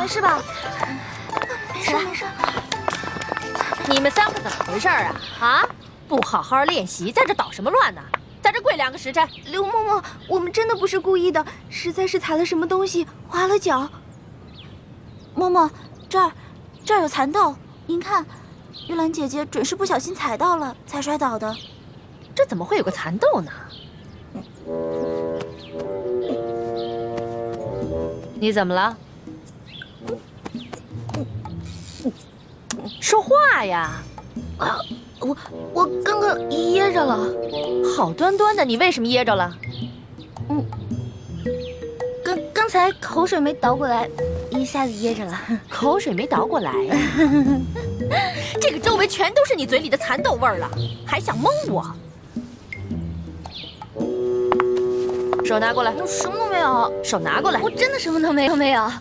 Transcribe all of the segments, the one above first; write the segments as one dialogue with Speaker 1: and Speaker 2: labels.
Speaker 1: 没事吧？
Speaker 2: 没事没事。
Speaker 3: 你们三个怎么回事啊？啊，不好好练习，在这捣什么乱呢？在这跪2个时辰。
Speaker 2: 刘嬷嬷，我们真的不是故意的，实在是踩了什么东西，滑了脚。嬷嬷，这儿有蚕豆，您看，玉兰姐姐准是不小心踩到了才摔倒的。
Speaker 3: 这怎么会有个蚕豆呢？你怎么了？说话呀！
Speaker 1: 啊，我刚刚噎着了。
Speaker 3: 好端端的，你为什么噎着了？
Speaker 1: 刚才口水没倒过来，一下子噎着了。
Speaker 3: 口水没倒过来呀、这个周围全都是你嘴里的蚕豆味儿了，还想蒙我？手拿过来。
Speaker 1: 我什么都没有。
Speaker 3: 手拿过来。
Speaker 1: 我真的什么都没有。刘嬷嬷。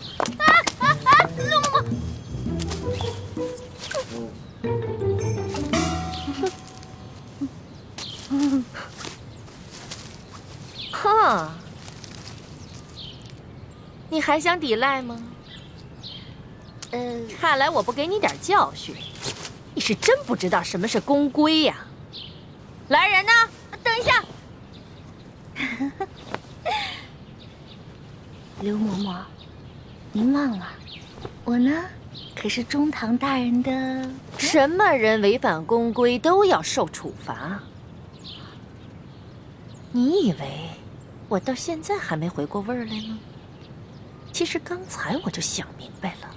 Speaker 3: 哼，你还想抵赖吗？看来我不给你点教训，你是真不知道什么是公规呀。来人呐，
Speaker 1: 等一下。刘嬷嬷，您忘了，我呢可是中堂大人的。
Speaker 3: 什么人违反公规都要受处罚？你以为我到现在还没回过味儿来吗？其实刚才我就想明白了，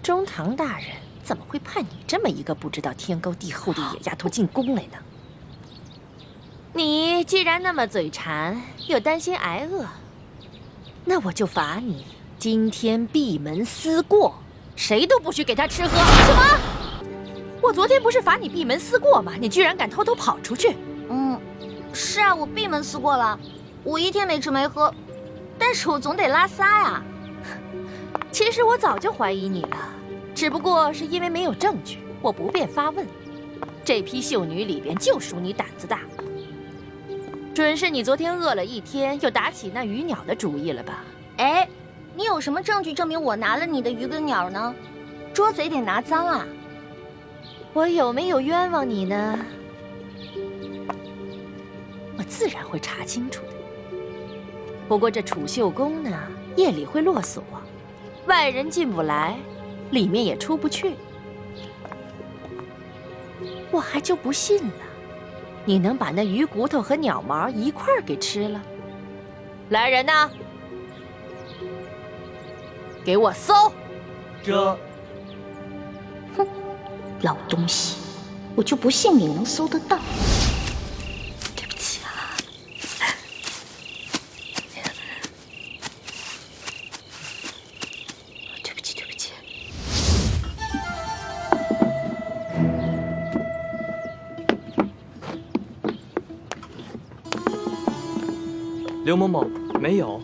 Speaker 3: 中堂大人怎么会派你这么一个不知道天高地厚的野丫头进宫来呢？你既然那么嘴馋，又担心挨饿，那我就罚你今天闭门思过，谁都不许给他吃喝。什么？我昨天不是罚你闭门思过吗？你居然敢偷偷跑出去！
Speaker 1: 是啊，我闭门思过了，我一天没吃没喝，但是我总得拉撒呀。
Speaker 3: 其实我早就怀疑你了，只不过是因为没有证据，我不便发问。这批秀女里边就属你胆子大，准是你昨天饿了一天，又打起那鱼鸟的主意了吧？
Speaker 1: 哎，你有什么证据证明我拿了你的鱼跟鸟呢？捉贼得拿赃啊！
Speaker 3: 我有没有冤枉你呢？我自然会查清楚的。不过这储秀宫呢，夜里会落锁，外人进不来，里面也出不去。我还就不信了，你能把那鱼骨头和鸟毛一块儿给吃了？来人呐，给我搜！
Speaker 4: 这，
Speaker 1: 哼，老东西，我就不信你能搜得到。对不起啊。对不起，对不起。
Speaker 4: 刘某某没有。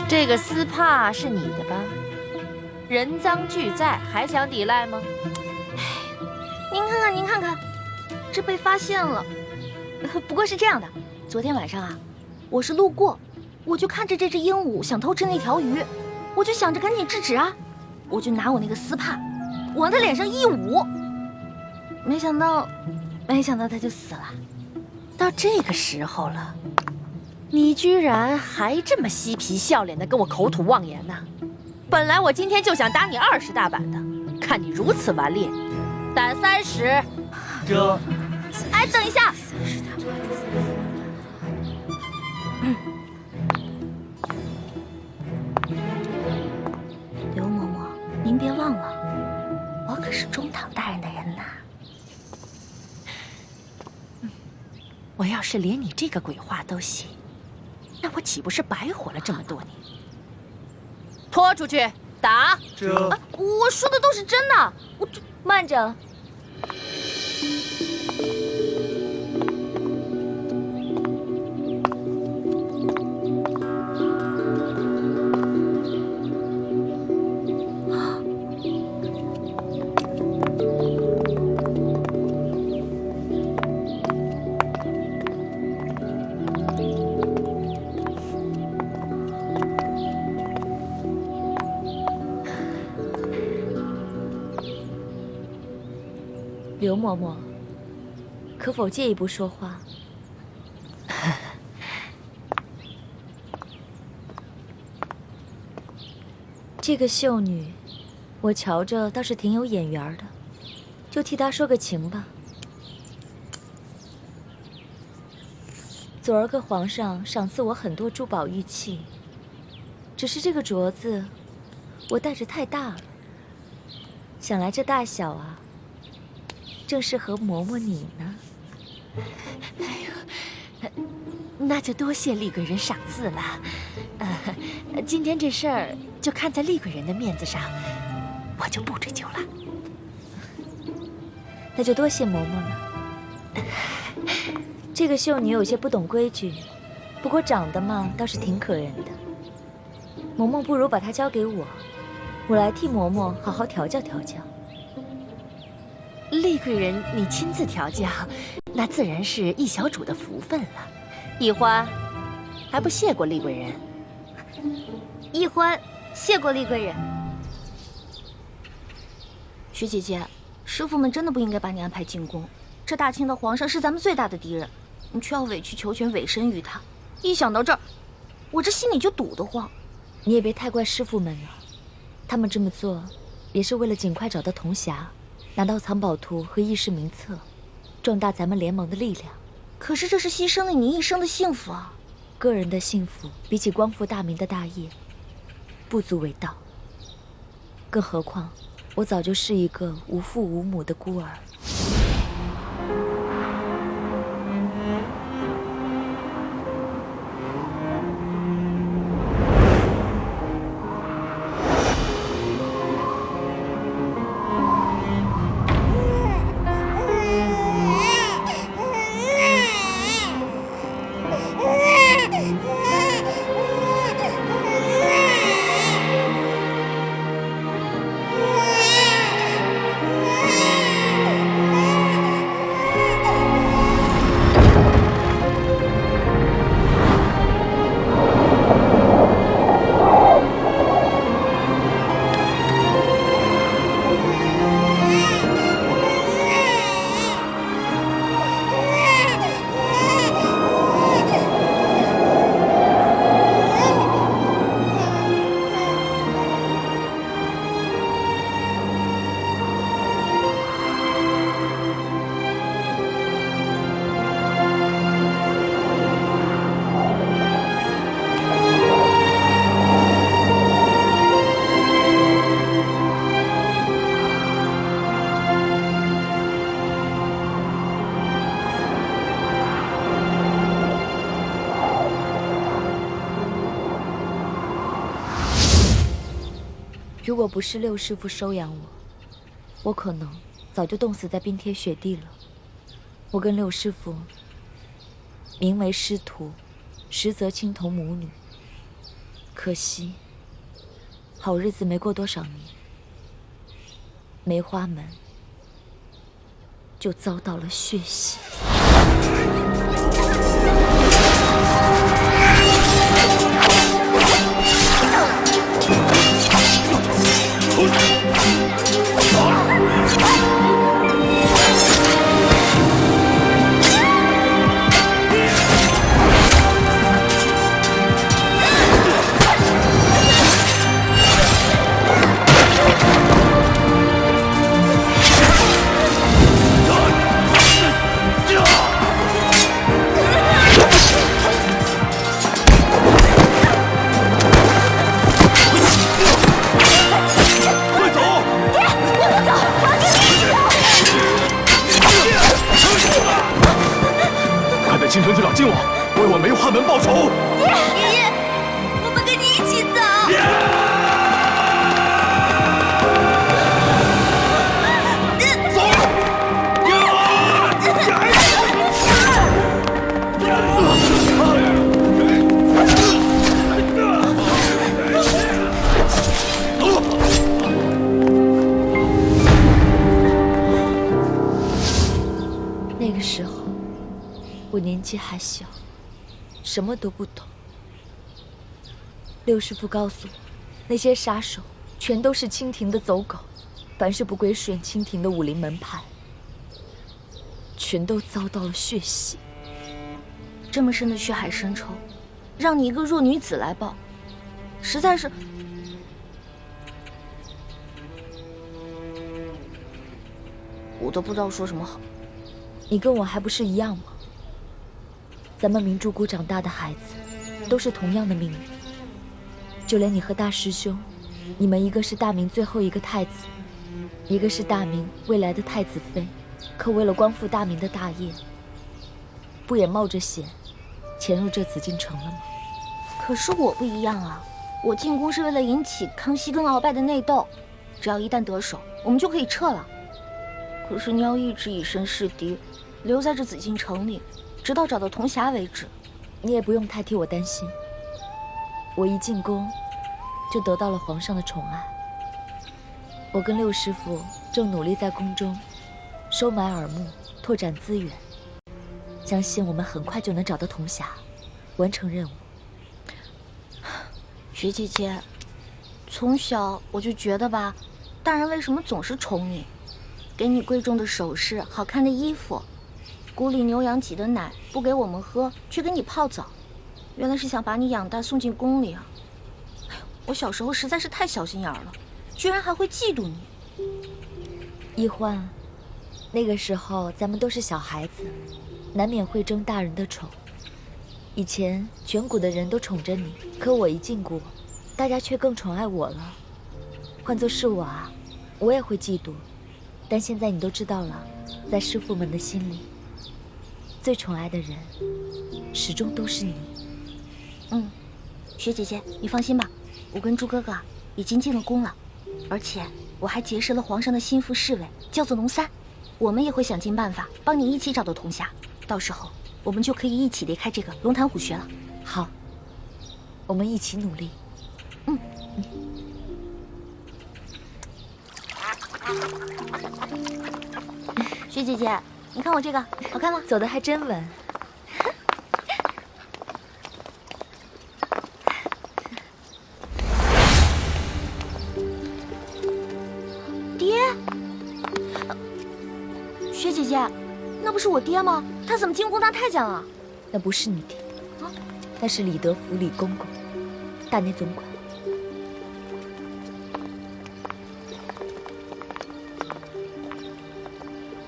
Speaker 3: 这个丝帕是你的吧？人赃俱在，还想抵赖吗？
Speaker 1: 您看看，您看看，这被发现了。不过是这样的，昨天晚上啊，我是路过，我就看着这只鹦鹉想偷吃那条鱼，我就想着赶紧制止啊，我就拿我那个丝帕往他脸上一捂，没想到他就死了。
Speaker 3: 到这个时候了，你居然还这么嬉皮笑脸的跟我口吐妄言呢！本来我今天就想打你20大板的，看你如此顽劣，胆30。
Speaker 4: 这，
Speaker 1: 哎，等一下。刘嬷嬷，您别忘了，我可是中堂大人的人呐。
Speaker 3: 我要是连你这个鬼话都信，那我岂不是白活了这么多年？拖出去打！
Speaker 4: 这，
Speaker 1: 我说的都是真的，慢着。
Speaker 3: 刘嬷嬷，可否借一步说话？这个秀女，我瞧着倒是挺有眼缘的，就替她说个情吧。昨儿个皇上赏赐我很多珠宝玉器，只是这个镯子，我戴着太大了。想来这大小啊，正适合嬷嬷你呢。
Speaker 5: 那就多谢厉贵人赏赐了。今天这事儿就看在厉贵人的面子上，我就不追究了。
Speaker 3: 那就多谢嬷嬷了。这个秀女有些不懂规矩，不过长得嘛倒是挺可人的。嬷嬷不如把她交给我，我来替嬷嬷好好调教调教。
Speaker 5: 厉贵人你亲自调教，那自然是易小主的福分了。易欢，还不谢过厉贵人？
Speaker 1: 易欢，谢过厉贵人。徐姐姐，师傅们真的不应该把你安排进宫。这大清的皇上是咱们最大的敌人，你却要委曲求全，委身于他。一想到这儿，我这心里就堵得慌。
Speaker 3: 你也别太怪师傅们了，他们这么做也是为了尽快找到铜匣，拿到藏宝图和议事名册，壮大咱们联盟的力量。
Speaker 1: 可是这是牺牲了你一生的幸福啊！
Speaker 3: 个人的幸福比起光复大明的大业，不足为道。更何况，我早就是一个无父无母的孤儿。如果不是六师傅收养我，我可能早就冻死在冰天雪地了。我跟六师傅名为师徒，实则亲同母女。可惜，好日子没过多少年，梅花门就遭到了血洗。
Speaker 6: 倾城去找靖王，为我梅花门报仇。
Speaker 2: 爷爷，我们跟你一起走。
Speaker 3: 那个时候，我年纪还小，什么都不懂。六师傅告诉我，那些杀手全都是清廷的走狗，凡是不归顺清廷的武林门派，
Speaker 5: 全都遭到了血洗。
Speaker 1: 这么深的血海深仇，让你一个弱女子来报，实在是……我都不知道说什么好。
Speaker 5: 你跟我还不是一样吗？咱们明珠谷长大的孩子，都是同样的命运。就连你和大师兄，你们一个是大明最后一个太子，一个是大明未来的太子妃，可为了光复大明的大业，不也冒着险潜入这紫禁城了吗？
Speaker 1: 可是我不一样啊，我进宫是为了引起康熙跟鳌拜的内斗，只要一旦得手，我们就可以撤了。可是你要一直以身试敌，留在这紫禁城里，直到找到铜匣为止。
Speaker 5: 你也不用太替我担心，我一进宫就得到了皇上的宠爱。我跟六师傅正努力在宫中收买耳目，拓展资源，相信我们很快就能找到铜匣，完成任务。
Speaker 1: 雪姐姐，从小我就觉得吧，大人为什么总是宠你，给你贵重的首饰、好看的衣服，谷里牛羊挤的奶不给我们喝，却给你泡澡，原来是想把你养大送进宫里啊！哎呦，我小时候实在是太小心眼了，居然还会嫉妒你。
Speaker 5: 一欢，那个时候咱们都是小孩子，难免会争大人的宠。以前全谷的人都宠着你，可我一进谷，大家却更宠爱我了。换作是我啊，我也会嫉妒。但现在你都知道了，在师傅们的心里，最宠爱的人始终都是你。
Speaker 1: 雪姐姐，你放心吧，我跟猪哥哥已经进了宫了，而且我还结识了皇上的心腹侍卫，叫做龙三，我们也会想尽办法帮你一起找到铜匣，到时候我们就可以一起离开这个龙潭虎穴了。
Speaker 5: 好，我们一起努力。
Speaker 1: 雪姐姐，你看我这个好看吗？
Speaker 5: 走得还真稳。
Speaker 1: 爹，雪姐姐，那不是我爹吗？他怎么进宫当太监了？
Speaker 5: 那不是你爹，那是李德福李公公，大内总管。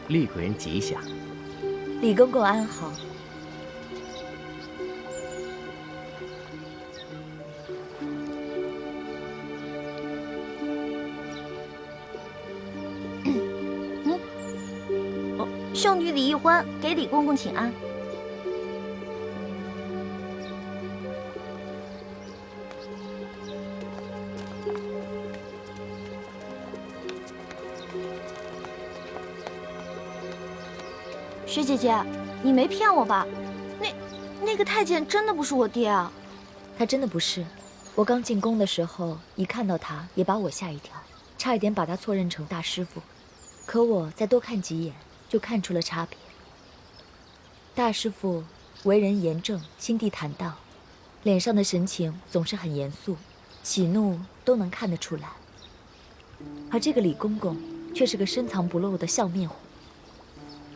Speaker 7: 厉贵人吉祥。
Speaker 5: 李公公安好。
Speaker 1: 秀女李一欢给李公公请安。雪姐姐，你没骗我吧？那个太监真的不是我爹啊？
Speaker 5: 他真的不是。我刚进宫的时候，一看到他也把我吓一跳，差一点把他错认成大师傅。可我再多看几眼，就看出了差别。大师傅为人严正，心地坦荡，脸上的神情总是很严肃，喜怒都能看得出来。而这个李公公却是个深藏不露的笑面虎，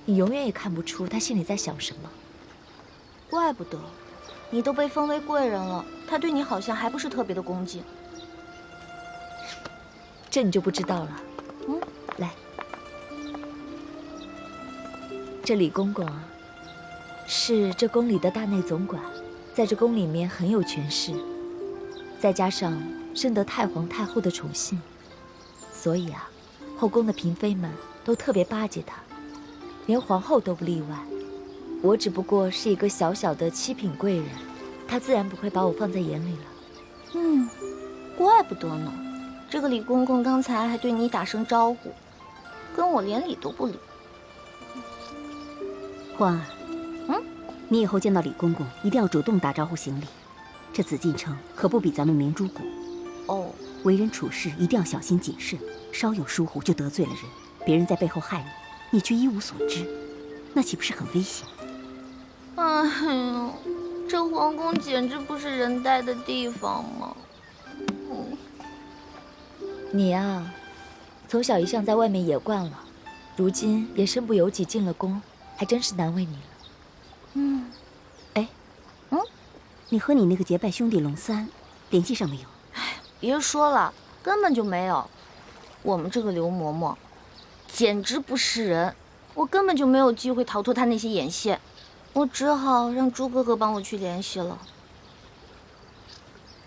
Speaker 5: 你永远也看不出他心里在想什么。
Speaker 1: 怪不得，你都被封为贵人了，他对你好像还不是特别的恭敬。
Speaker 5: 这你就不知道了。来，这李公公啊，是这宫里的大内总管，在这宫里面很有权势，再加上深得太皇太后的宠信，所以啊，后宫的嫔妃们都特别巴结他，连皇后都不例外。我只不过是一个小小的七品贵人，他自然不会把我放在眼里了。
Speaker 1: 怪不得呢。这个李公公刚才还对你打声招呼，跟我连理都不理。
Speaker 8: 欢儿，你以后见到李公公一定要主动打招呼行礼。这紫禁城可不比咱们明珠谷。
Speaker 1: 哦，
Speaker 8: 为人处事一定要小心谨慎，稍有疏忽就得罪了人，别人在背后害你，你却一无所知，那岂不是很危险？
Speaker 1: 哎呦，这皇宫简直不是人待的地方吗？
Speaker 5: 你呀，从小一向在外面野惯了，如今也身不由己进了宫，还还真是难为你了。
Speaker 8: 你和你那个结拜兄弟龙三联系上没有？
Speaker 1: 别说了，根本就没有。我们这个刘嬷嬷，简直不是人，我根本就没有机会逃脱他那些眼线，我只好让朱哥哥帮我去联系了。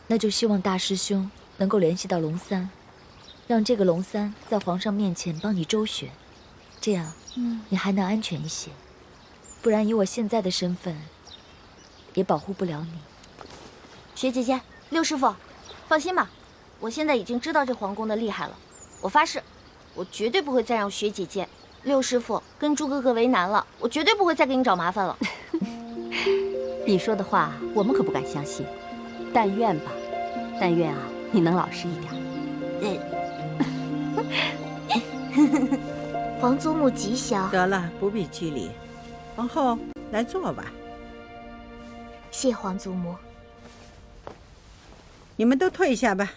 Speaker 5: 那就希望大师兄能够联系到龙三，让这个龙三在皇上面前帮你周旋，这样，你还能安全一些。不然以我现在的身份，也保护不了你。
Speaker 1: 雪姐姐，六师傅，放心吧，我现在已经知道这皇宫的厉害了。我发誓，我绝对不会再让雪姐姐、六师傅跟朱哥哥为难了。我绝对不会再给你找麻烦了。
Speaker 8: 你说的话我们可不敢相信，但愿吧，但愿啊，你能老实一点。
Speaker 2: 皇祖母吉祥。
Speaker 9: 得了，不必拘礼。皇后，来坐吧。
Speaker 2: 谢皇祖母。
Speaker 9: 你们都退下吧。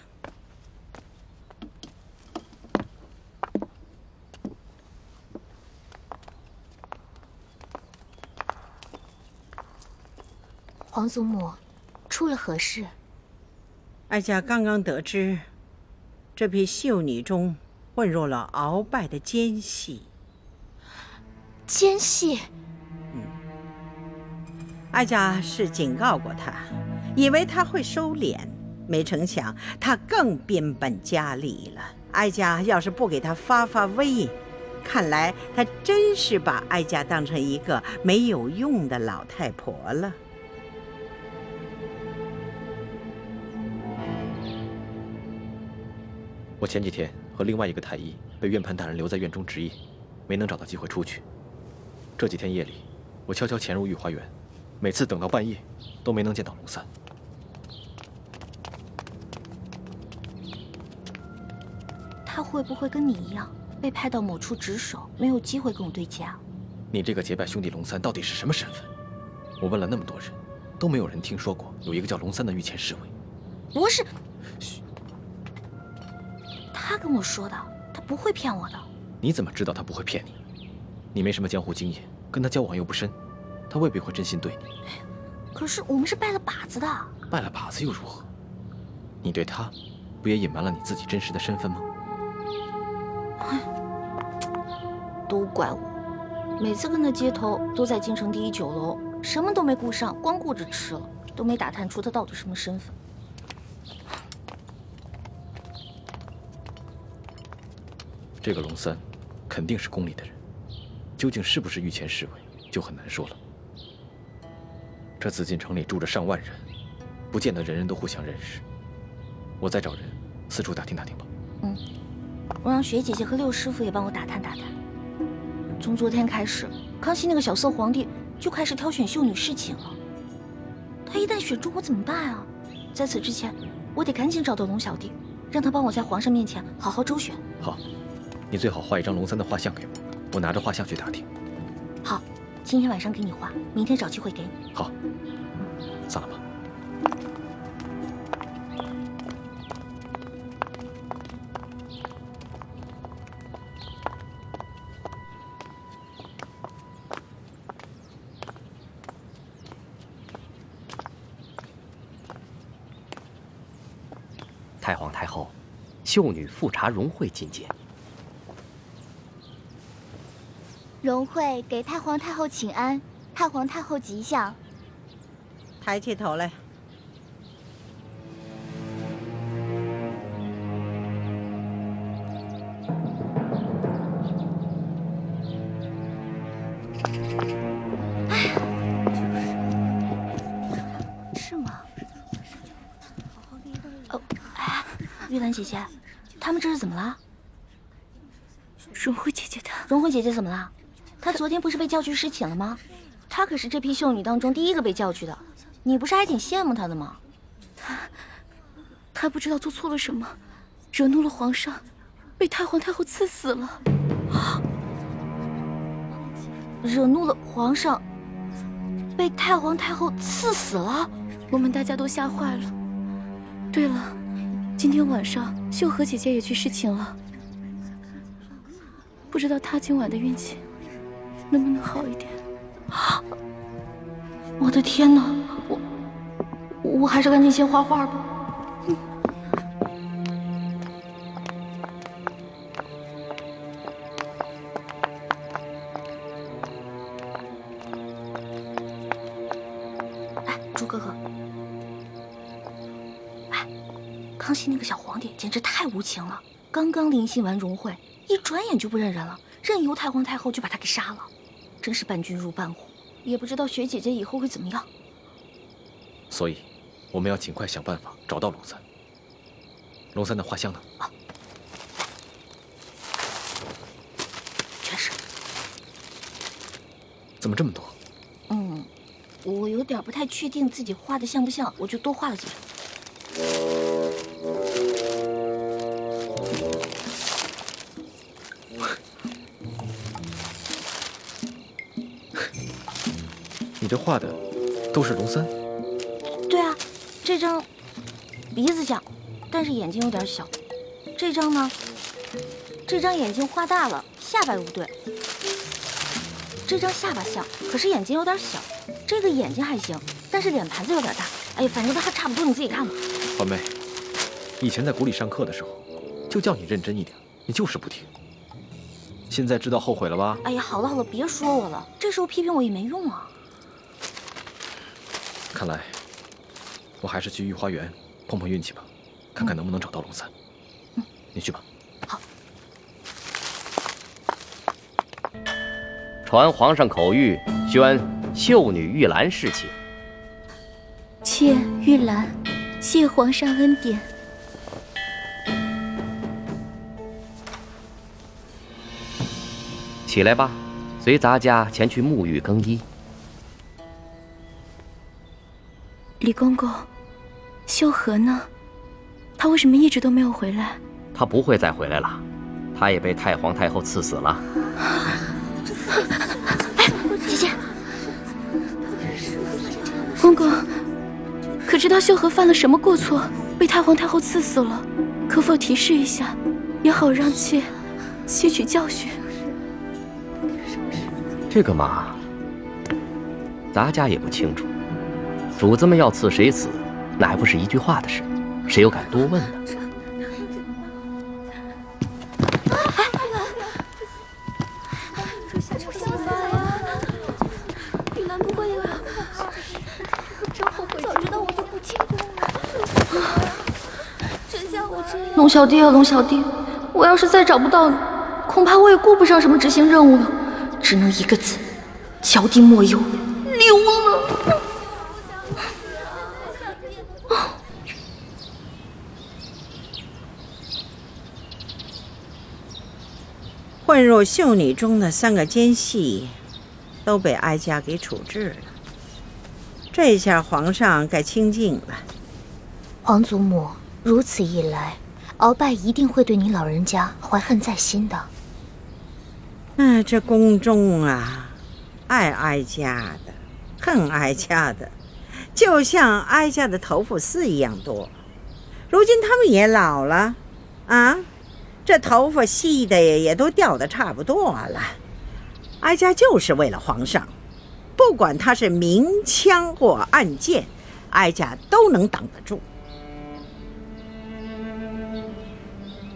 Speaker 2: 皇祖母，出了何事？
Speaker 9: 哀家刚刚得知，这批秀女中混入了鳌拜的奸细。
Speaker 2: 奸细？
Speaker 9: 哀家是警告过他，以为他会收敛，没成想他更变本加厉了。哀家要是不给他发发威，看来他真是把哀家当成一个没有用的老太婆了。
Speaker 7: 我前几天和另外一个太医被院判大人留在院中值夜，没能找到机会出去。这几天夜里，我悄悄潜入御花园，每次等到半夜，都没能见到龙三。
Speaker 1: 他会不会跟你一样，被派到某处值守，没有机会跟我对接啊？
Speaker 7: 你这个结拜兄弟龙三到底是什么身份？我问了那么多人，都没有人听说过有一个叫龙三的御前侍卫。
Speaker 1: 不是，
Speaker 7: 嘘，
Speaker 1: 他跟我说的，他不会骗我的。
Speaker 7: 你怎么知道他不会骗你？你没什么江湖经验，跟他交往又不深，他未必会真心对你。
Speaker 1: 可是我们是拜了把子的。
Speaker 7: 拜了把子又如何？你对他，不也隐瞒了你自己真实的身份吗？
Speaker 1: 都怪我，每次跟他接头都在京城第一酒楼，什么都没顾上，光顾着吃了，都没打探出他到底什么身份。
Speaker 7: 这个龙三，肯定是宫里的人，究竟是不是御前侍卫，就很难说了。这紫禁城里住着上万人，不见得人人都互相认识。我再找人四处打听打听吧。
Speaker 1: 我让雪姐姐和六师傅也帮我打探打探。从昨天开始，康熙那个小色皇帝就开始挑选秀女侍寝了。他一旦选中我怎么办啊？在此之前，我得赶紧找到龙小弟，让他帮我在皇上面前好好周旋。
Speaker 7: 好，你最好画一张龙三的画像给我，我拿着画像去打听。
Speaker 1: 好，今天晚上给你画，明天找机会给你。
Speaker 7: 好，散了吧。
Speaker 10: 太皇太后，秀女富察荣惠觐见。
Speaker 2: 荣惠给太皇太后请安，太皇太后吉祥。
Speaker 9: 抬起头来。
Speaker 1: 是吗？玉兰姐姐，他们这是怎么了？
Speaker 2: 荣惠姐姐她……
Speaker 1: 荣惠姐姐怎么了？她昨天不是被叫去侍寝了吗？她可是这批秀女当中第一个被叫去的，你不是还挺羡慕她的吗？
Speaker 2: 她不知道做错了什么，惹怒了皇上，被太皇太后赐死了。
Speaker 1: 惹怒了皇上，被太皇太后赐死了。
Speaker 2: 我们大家都吓坏了。对了，今天晚上秀禾姐姐也去侍寝了，不知道她今晚的运气能不能好一点。
Speaker 1: 我的天哪，我还是赶紧先画画吧。哎，猪哥哥，哎，康熙那个小皇帝简直太无情了，刚刚临幸完荣会，一转眼就不认人了，任由太皇太后就把他给杀了，真是伴君如伴虎。也不知道雪姐姐以后会怎么样。
Speaker 7: 所以，我们要尽快想办法找到龙三。龙三的画像呢？
Speaker 1: 啊，全是。
Speaker 7: 怎么这么多？
Speaker 1: 我有点不太确定自己画的像不像，我就多画了几张。
Speaker 7: 你这画的都是龙三？
Speaker 1: 对啊，这张鼻子像，但是眼睛有点小。这张呢，这张眼睛画大了，下巴又不对。这张下巴像，可是眼睛有点小。这个眼睛还行，但是脸盘子有点大。哎呀，反正都还差不多，你自己看吧。
Speaker 7: 环妹，以前在谷里上课的时候，就叫你认真一点，你就是不听。现在知道后悔了吧？
Speaker 1: 哎呀，好了好了，别说我了，这时候批评我也没用啊。
Speaker 7: 看来，我还是去御花园碰碰运气吧，看看能不能找到龙三。你去吧。
Speaker 1: 好。
Speaker 10: 传皇上口谕，宣秀女玉兰侍寝。
Speaker 2: 妾玉兰，谢皇上恩典。
Speaker 10: 起来吧，随咱家前去沐浴更衣。
Speaker 2: 李公公，秀禾呢？他为什么一直都没有回来？
Speaker 10: 他不会再回来了，他也被太皇太后赐死了。
Speaker 2: 哎，姐姐，公公，可知道秀禾犯了什么过错，被太皇太后赐死了？可否提示一下，也好让妾吸取教训。
Speaker 10: 这个嘛，咱家也不清楚。主子们要赐谁死，那还不是一句话的事，谁又敢多问呢？
Speaker 2: 玉兰不会吧？真后悔，早知道我就不进宫了。真像我这样。
Speaker 1: 龙小弟啊，龙小弟，我要是再找不到你，恐怕我也顾不上什么执行任务了，只能一个字：脚底抹油，溜了。
Speaker 9: 混入秀女中的3个奸细，都被哀家给处置了。这下皇上该清静了。
Speaker 1: 皇祖母，如此一来，鳌拜一定会对你老人家怀恨在心的。
Speaker 9: 这宫中啊，爱哀家的，恨哀家的，就像哀家的头发丝一样多。如今他们也老了，这头发细的也都掉得差不多了。哀家就是为了皇上，不管他是明枪或暗箭，哀家都能挡得住。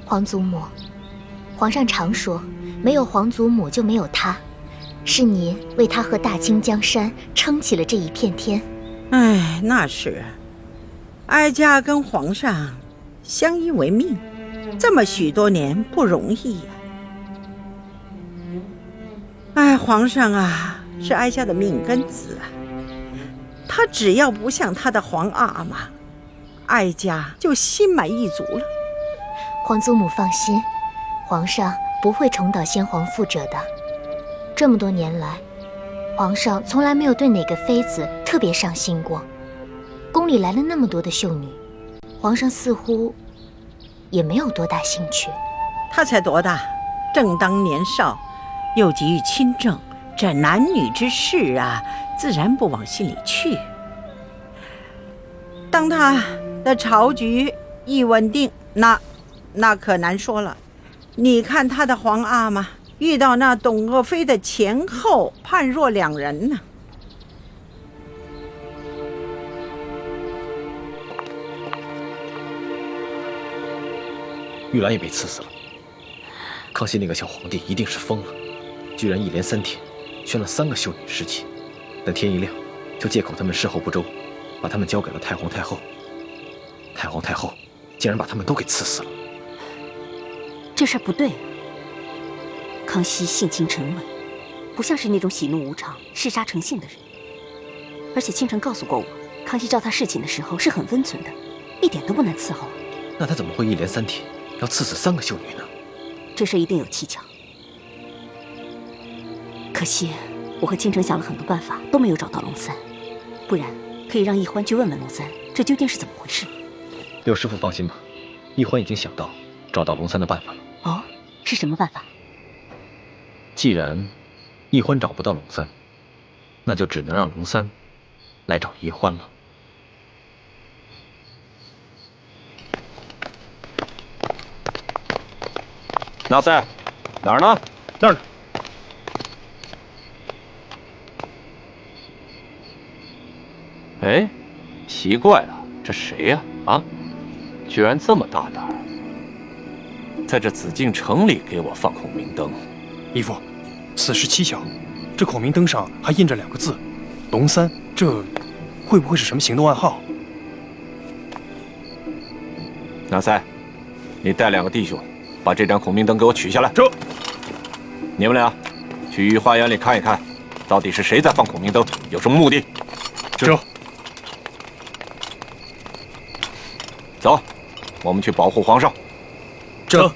Speaker 1: 皇祖母，皇上常说，没有皇祖母就没有他，是您为他和大清江山撑起了这一片天。
Speaker 9: 那是，哀家跟皇上相依为命，这么许多年不容易呀。皇上啊，是哀家的命根子啊，他只要不像他的皇阿玛，哀家就心满意足了。
Speaker 1: 皇祖母放心，皇上不会重蹈先皇覆辙的。这么多年来，皇上从来没有对哪个妃子特别上心过。宫里来了那么多的秀女，皇上似乎也没有多大兴趣。
Speaker 9: 他才多大，正当年少，又急于亲政，这男女之事啊，自然不往心里去。当他的朝局一稳定，那可难说了。你看他的皇阿玛遇到那董鄂妃的前后判若两人呢。
Speaker 7: 玉兰也被刺死了。康熙那个小皇帝一定是疯了，居然一连3天宣了3个秀女尸体，等天一亮就借口他们事后不周，把他们交给了太皇太后。太皇太后竟然把他们都给刺死了。
Speaker 8: 这事儿不对啊。康熙性情沉稳，不像是那种喜怒无常、嗜杀成性的人。而且倾城告诉过我，康熙召他侍寝的时候是很温存的，一点都不难伺候。
Speaker 7: 那他怎么会一连3天要刺死3个秀女呢？
Speaker 8: 这事一定有蹊跷。可惜我和倾城想了很多办法，都没有找到龙三。不然可以让奕欢去问问龙三，这究竟是怎么回事。
Speaker 7: 六师傅放心吧，奕欢已经想到找到龙三的办法了。
Speaker 8: 哦，是什么办法？
Speaker 7: 既然奕欢找不到龙三，那就只能让龙三来找奕欢了。
Speaker 6: 哪在？哪儿呢？那儿呢。
Speaker 10: 哎，奇怪了，这谁呀？啊，居然这么大胆儿，在这紫禁城里给我放孔明灯。
Speaker 6: 义父，此事蹊跷，这孔明灯上还印着2个字“龙三”，这会不会是什么行动暗号？
Speaker 10: 哪塞，你带2个弟兄，把这盏孔明灯给我取下来。
Speaker 6: 这，
Speaker 10: 你们俩去御花园里看一看，到底是谁在放孔明灯，有什么目的？
Speaker 6: 这。
Speaker 10: 走，我们去保护皇上。
Speaker 6: 这。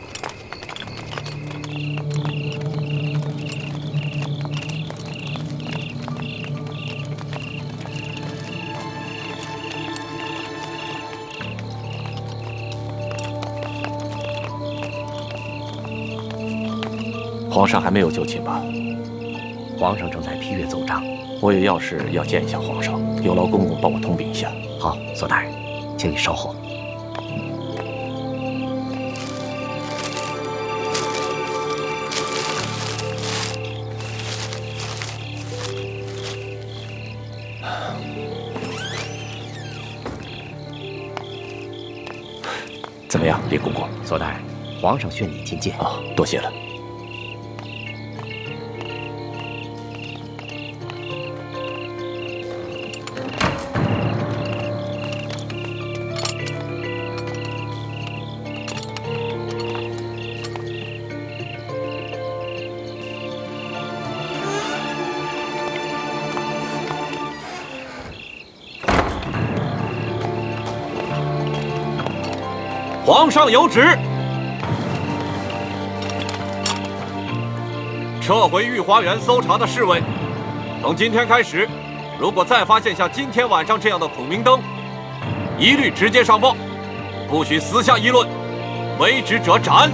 Speaker 10: 皇上还没有就寝吧？
Speaker 7: 皇上正在批阅奏章，
Speaker 10: 我有要事要见一下皇上，有劳公公帮我通禀一下。
Speaker 7: 好，左大人，请你稍后。
Speaker 10: 怎么样，李公公？
Speaker 7: 左大人，皇上宣你觐见。
Speaker 10: 啊，多谢了。皇上有旨，撤回御花园搜查的侍卫。从今天开始，如果再发现像今天晚上这样的孔明灯，一律直接上报，不许私下议论，违旨者斩。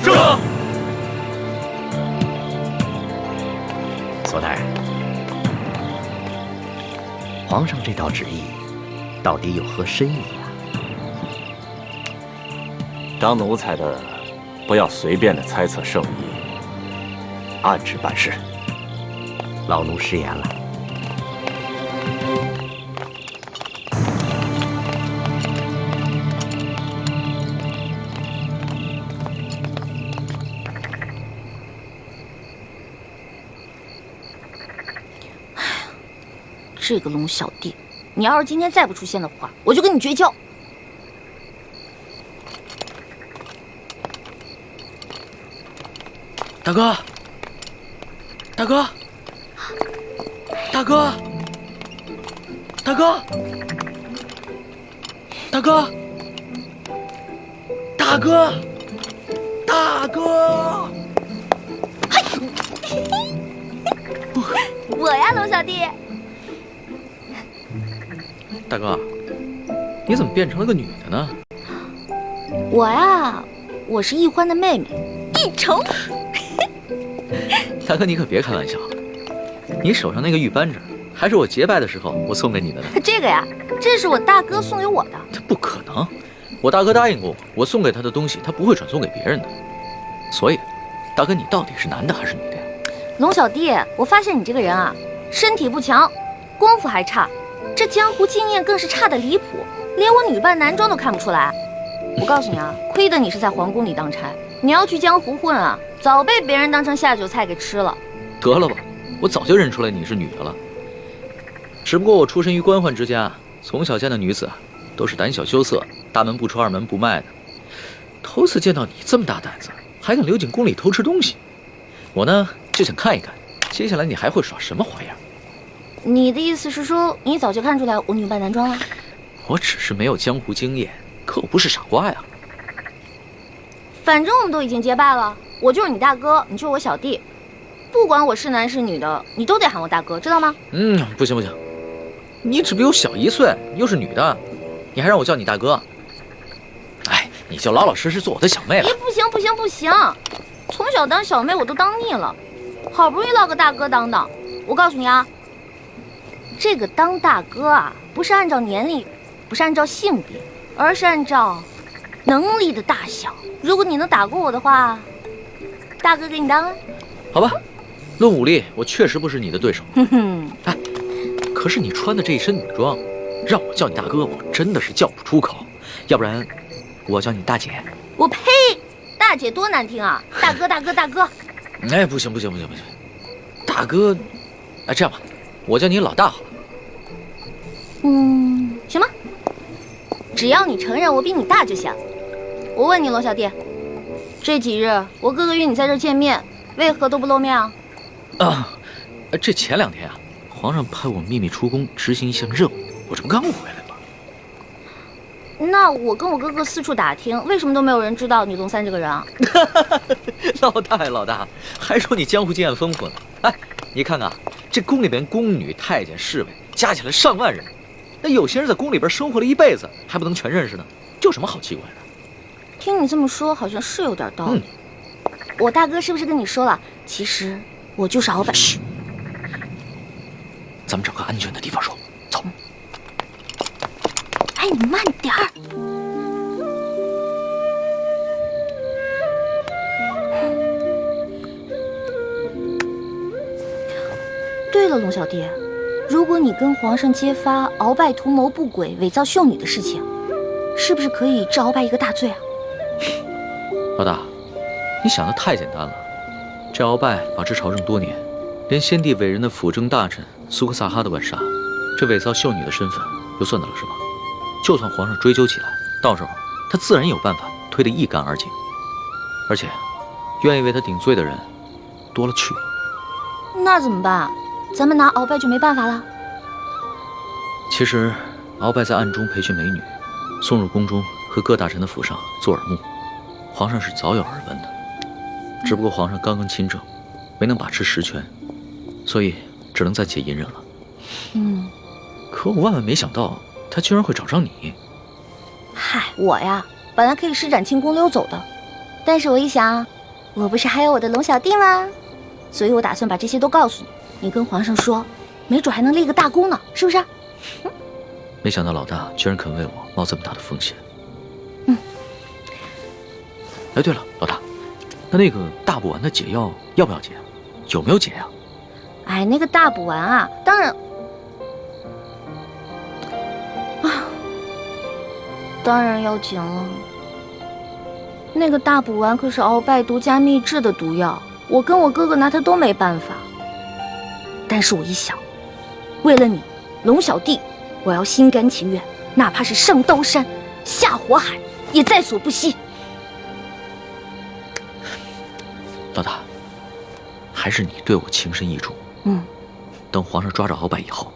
Speaker 6: 这。
Speaker 7: 左大人，皇上这道旨意到底有何深意啊？
Speaker 10: 当奴才的，不要随便的猜测圣意，按旨办事。
Speaker 7: 老奴失言了。
Speaker 1: 这个龙小弟，你要是今天再不出现的话，我就跟你绝交。
Speaker 4: 大哥，大哥，大哥，大哥，大哥，大哥，大哥！
Speaker 1: 我呀，龙小弟。
Speaker 4: 大哥，你怎么变成了个女的呢？
Speaker 1: 我呀，我是奕欢的妹妹，奕成。
Speaker 4: 大哥，你可别开玩笑，你手上那个玉扳指还是我结拜的时候我送给你的呢。
Speaker 1: 这个呀，这是我大哥送给我的。
Speaker 4: 这不可能，我大哥答应过我送给他的东西他不会转送给别人的，所以大哥，你到底是男的还是女的呀？
Speaker 1: 龙小弟，我发现你这个人啊，身体不强，功夫还差，这江湖经验更是差得离谱，连我女扮男装都看不出来。我告诉你啊，亏得你是在皇宫里当差，你要去江湖混啊，早被别人当成下酒菜给吃了。
Speaker 4: 得了吧，我早就认出来你是女的了。只不过我出身于官宦之家，从小见的女子都是胆小羞涩，大门不出二门不迈的。头次见到你这么大胆子，还敢溜进宫里偷吃东西，我呢就想看一看，接下来你还会耍什么花样。
Speaker 1: 你的意思是说，你早就看出来我女扮男装了？
Speaker 4: 我只是没有江湖经验，可我不是傻瓜呀。
Speaker 1: 反正我们都已经结拜了，我就是你大哥，你就是我小弟，不管我是男是女的，你都得喊我大哥，知道吗？
Speaker 4: 不行不行，你只比我小1岁，又是女的，你还让我叫你大哥？哎，你就老老实实做我的小妹了。
Speaker 1: 哎，不行不行不行，从小当小妹我都当腻了，好不容易落个大哥当当。我告诉你啊，这个当大哥啊，不是按照年龄，不是按照性别，而是按照能力的大小。如果你能打过我的话，大哥给你当啊。
Speaker 4: 好吧，论武力，我确实不是你的对手。
Speaker 1: 哼哼，
Speaker 4: 哎，可是你穿的这一身女装，让我叫你大哥，我真的是叫不出口。要不然，我叫你大姐。
Speaker 1: 我呸！大姐多难听啊！大哥大哥大哥。
Speaker 4: 哎，不行不行不行不行，大哥，哎，这样吧，我叫你老大好了。
Speaker 1: 行吧，只要你承认我比你大就行。我问你，罗小弟，这几日我哥哥约你在这儿见面，为何都不露面啊？
Speaker 4: 这前2天啊，皇上派我秘密出宫执行一项任务，我这不刚回来吗？
Speaker 1: 那我跟我哥哥四处打听，为什么都没有人知道你龙三这个人啊？
Speaker 4: 老大呀老大，还说你江湖经验丰富呢。哎，你看看这宫里边宫女、太监、侍卫加起来上万人，那有些人在宫里边生活了一辈子，还不能全认识呢，这有什么好奇怪的？
Speaker 1: 听你这么说，好像是有点道理。我大哥是不是跟你说了？其实我就是鳌拜。
Speaker 4: 嘘，咱们找个安全的地方说。走。
Speaker 1: 哎，你慢点儿。对了，龙小弟，如果你跟皇上揭发鳌拜图谋不轨、伪造秀女的事情，是不是可以治鳌拜一个大罪啊？
Speaker 4: 老大，你想的太简单了。这鳌拜把持朝政多年，连先帝委任的辅政大臣苏克萨哈都敢杀，这伪造秀女的身份又算得了什么？就算皇上追究起来，到时候他自然有办法推得一干二净。而且，愿意为他顶罪的人多了去了。
Speaker 1: 那怎么办？咱们拿鳌拜就没办法了？
Speaker 4: 其实，鳌拜在暗中培训美女，送入宫中和各大臣的府上做耳目，皇上是早有耳闻的。只不过皇上刚刚亲政，没能把持实权，所以只能暂且隐忍了。可我万万没想到，他居然会找上你。
Speaker 1: 嗨，我呀，本来可以施展轻功溜走的，但是我一想，我不是还有我的龙小弟吗？所以我打算把这些都告诉你，你跟皇上说，没准还能立个大功呢，是不是？
Speaker 4: 没想到老大居然肯为我冒这么大的风险。哎，对了，老大，那个大补丸的解药要不要解？有没有解呀？
Speaker 1: 哎，那个大补丸啊，当然当然要紧了。那个大补丸可是鳌拜独家秘制的毒药，我跟我哥哥拿它都没办法。但是我一想，为了你，龙小弟，我要心甘情愿，哪怕是上刀山、下火海，也在所不惜。
Speaker 4: 老大，还是你对我情深意重。等皇上抓着鳌拜以后，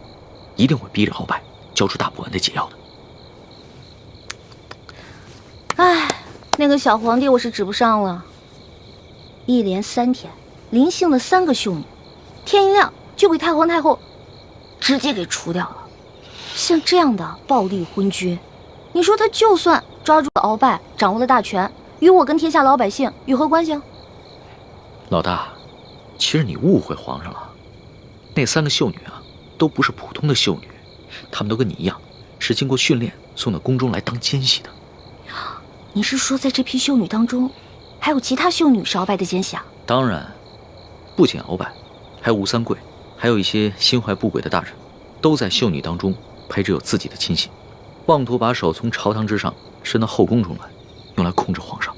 Speaker 4: 一定会逼着鳌拜交出大补丸的解药的。
Speaker 1: 唉，那个小皇帝我是指不上了。一连3天，临幸的3个秀女，天一亮就被太皇太后直接给除掉了。像这样的暴力昏君，你说他就算抓住了鳌拜，掌握了大权，与我跟天下老百姓有何关系啊？
Speaker 4: 老大，其实你误会皇上了。那3个秀女啊，都不是普通的秀女，她们都跟你一样，是经过训练送到宫中来当奸细的。
Speaker 1: 你是说，在这批秀女当中，还有其他秀女是鳌拜的奸细啊？
Speaker 4: 当然，不仅鳌拜，还有吴三桂，还有一些心怀不轨的大臣，都在秀女当中培植有自己的亲信，妄图把手从朝堂之上伸到后宫中来，用来控制皇上。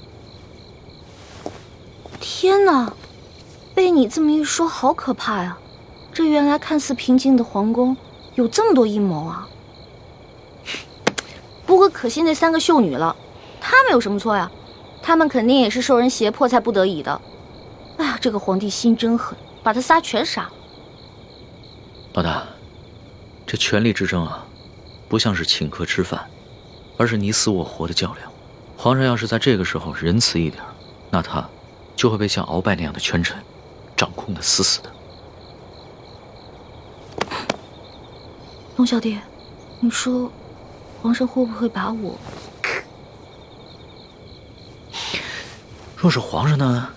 Speaker 1: 天哪，被你这么一说，好可怕呀！这原来看似平静的皇宫，有这么多阴谋啊！不过可惜那3个秀女了，她们有什么错呀？她们肯定也是受人胁迫才不得已的。哎呀，这个皇帝心真狠，把他仨全杀了。
Speaker 4: 老大，这权力之争啊，不像是请客吃饭，而是你死我活的较量。皇上要是在这个时候仁慈一点，那他就会被像鳌拜那样的权臣掌控得死死的。
Speaker 1: 龙小弟，你说皇上会不会把我……
Speaker 4: 若是皇上呢，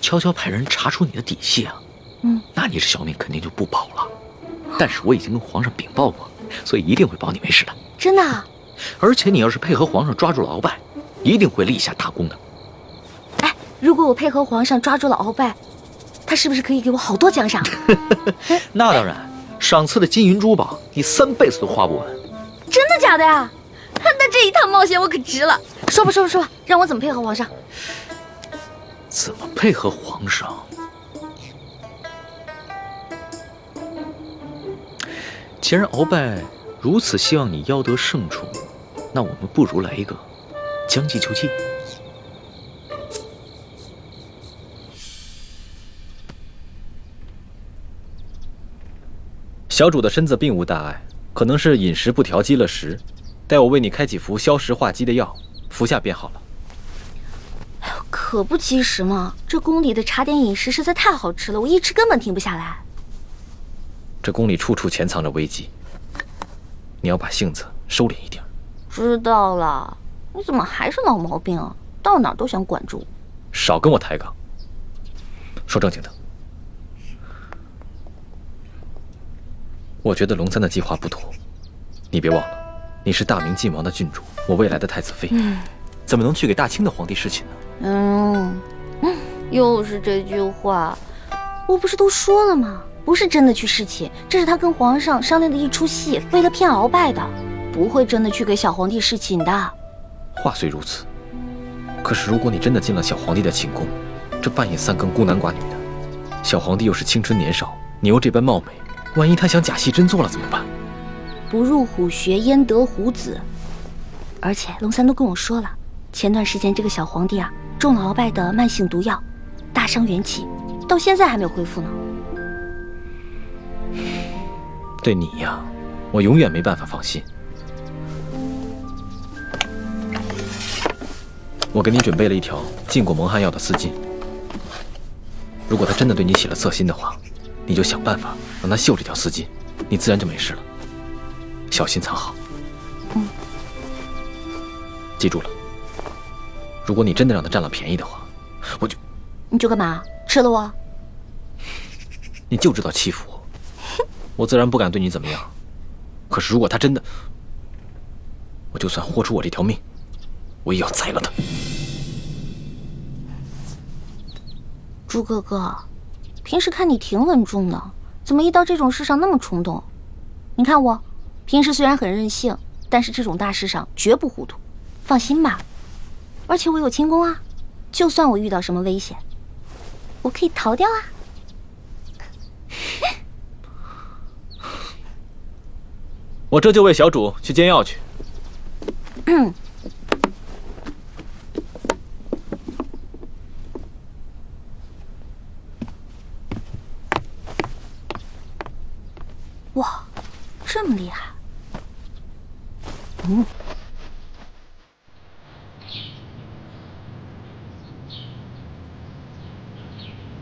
Speaker 4: 悄悄派人查出你的底细啊，那你这小命肯定就不保了。但是我已经跟皇上禀报过，所以一定会保你没事的。
Speaker 1: 真的啊？
Speaker 4: 而且你要是配合皇上抓住了鳌拜，一定会立下大功的。
Speaker 1: 哎，如果我配合皇上抓住了鳌拜，他是不是可以给我好多奖赏？
Speaker 4: 那当然，赏赐的金银珠宝，你3辈子都花不完。
Speaker 1: 真的假的呀？那这一趟冒险我可值了。说吧，让我怎么配合皇上？
Speaker 4: 怎么配合皇上？既然鳌拜如此希望你邀得圣宠，那我们不如来一个将计就计。
Speaker 7: 小主的身子并无大碍，可能是饮食不调积了食，待我为你开几服消食化积的药，服下便好了。
Speaker 1: 哎呦，可不及时嘛！这宫里的茶点饮食实在太好吃了，我一吃根本停不下来。
Speaker 7: 这宫里处处潜藏着危机，你要把性子收敛一点。
Speaker 1: 知道了，你怎么还是老毛病啊？到哪儿都想管住我。
Speaker 7: 少跟我抬杠。说正经的，我觉得龙三的计划不妥。你别忘了，你是大明晋王的郡主，我未来的太子妃，怎么能去给大清的皇帝侍寝呢？
Speaker 1: 又是这句话，我不是都说了吗？不是真的去侍寝，这是他跟皇上商量的一出戏，为了骗鳌拜的，不会真的去给小皇帝侍寝的。
Speaker 7: 话虽如此，可是如果你真的进了小皇帝的寝宫，这半夜3更孤男寡女的，小皇帝又是青春年少，你又这般貌美，万一他想假戏真做了怎么办？
Speaker 1: 不入虎穴焉得虎子。而且龙三都跟我说了，前段时间这个小皇帝啊，中了鳌拜的慢性毒药，大伤元气，到现在还没有恢复呢。
Speaker 7: 对你呀，我永远没办法放心。我给你准备了一条浸过蒙汗药的丝巾，如果他真的对你起了色心的话，你就想办法让他嗅这条丝巾，你自然就没事了。小心藏好。记住了，如果你真的让他占了便宜的话，
Speaker 1: 你就干嘛？吃了我？
Speaker 7: 你就知道欺负我，我自然不敢对你怎么样。可是如果他真的，我就算豁出我这条命，我也要宰了他。
Speaker 1: 猪哥哥，平时看你挺稳重的，怎么一到这种事上那么冲动？你看我，平时虽然很任性，但是这种大事上绝不糊涂。放心吧，而且我有轻功啊，就算我遇到什么危险，我可以逃掉啊。
Speaker 7: 我这就为小主去煎药去。
Speaker 1: 哇，这么厉害！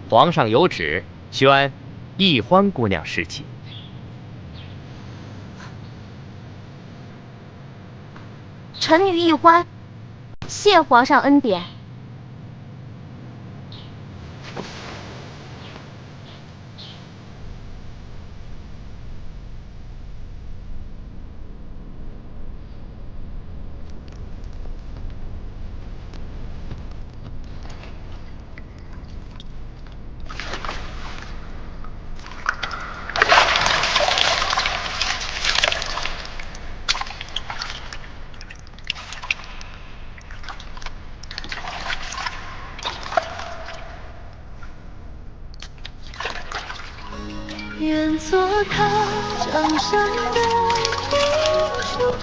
Speaker 11: 皇上有旨，宣易欢姑娘侍寝。
Speaker 1: 臣女易欢，谢皇上恩典。
Speaker 12: 愿做他掌上的明珠。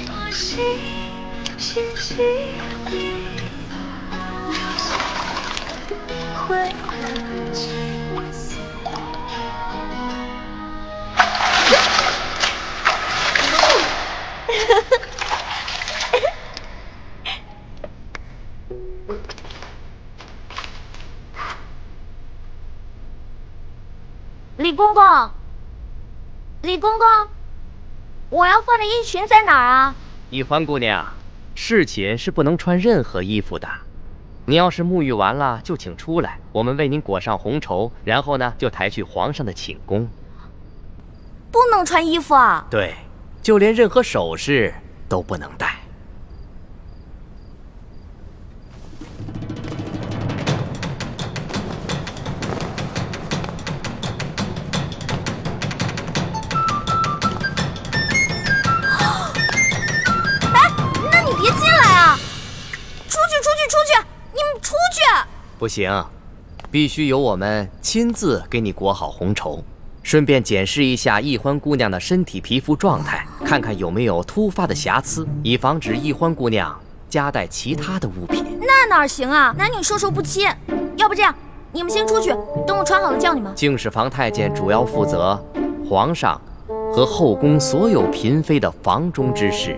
Speaker 12: 我心细细地流下回来情丝。
Speaker 2: 李公公，李公公，我要换的衣裙在哪儿啊？
Speaker 11: 一欢姑娘，侍寝是不能穿任何衣服的。你要是沐浴完了，就请出来，我们为您裹上红绸，然后呢，就抬去皇上的寝宫。
Speaker 2: 不能穿衣服啊？
Speaker 11: 对，就连任何首饰都不能戴。不行，必须由我们亲自给你裹好红绸，顺便检视一下易欢姑娘的身体皮肤状态，看看有没有突发的瑕疵，以防止易欢姑娘夹带其他的物品。
Speaker 2: 那哪行啊，男女授受不亲。要不这样，你们先出去，等我穿好了叫你们。
Speaker 11: 敬事房太监主要负责皇上和后宫所有嫔妃的房中之事。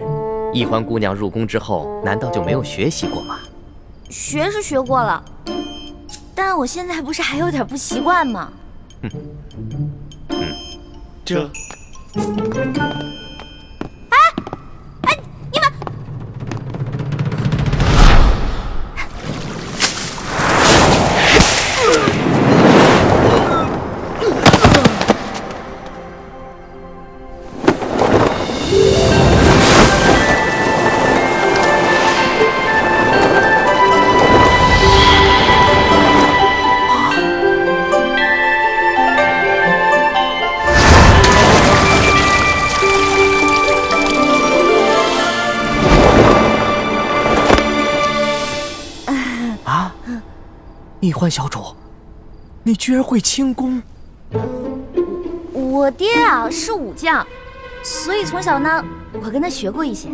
Speaker 11: 易欢姑娘入宫之后，难道就没有学习过吗？
Speaker 2: 学是学过了，但我现在不是还有点不习惯吗？
Speaker 6: 这。
Speaker 2: 哎，你们！
Speaker 11: 易欢小主，你居然会轻功？
Speaker 2: 我爹啊是武将，所以从小呢，我跟他学过一些。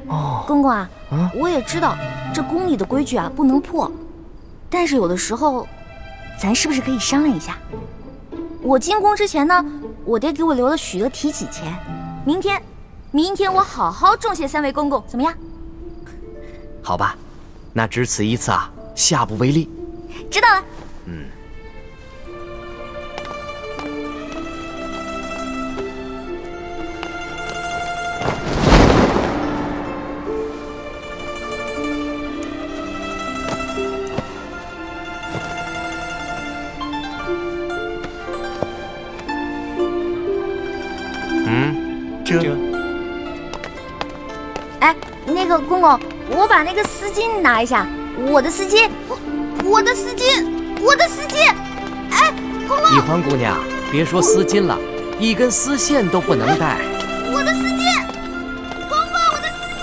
Speaker 11: 哦，
Speaker 2: 公公啊，我也知道这宫里的规矩啊不能破，但是有的时候，咱是不是可以商量一下？我进宫之前呢，我爹给我留了许多提己钱，明天我好好重谢三位公公，怎么样？
Speaker 11: 好吧，那只此一次啊，下不为例。
Speaker 2: 知道了。
Speaker 6: 这。
Speaker 2: 哎，那个公公，我把那个丝巾拿一下，我的丝巾。我的丝巾！哎，公公！
Speaker 11: 易欢姑娘，别说丝巾了，一根丝线都不能带。
Speaker 2: 我的丝巾，公公，我的丝巾！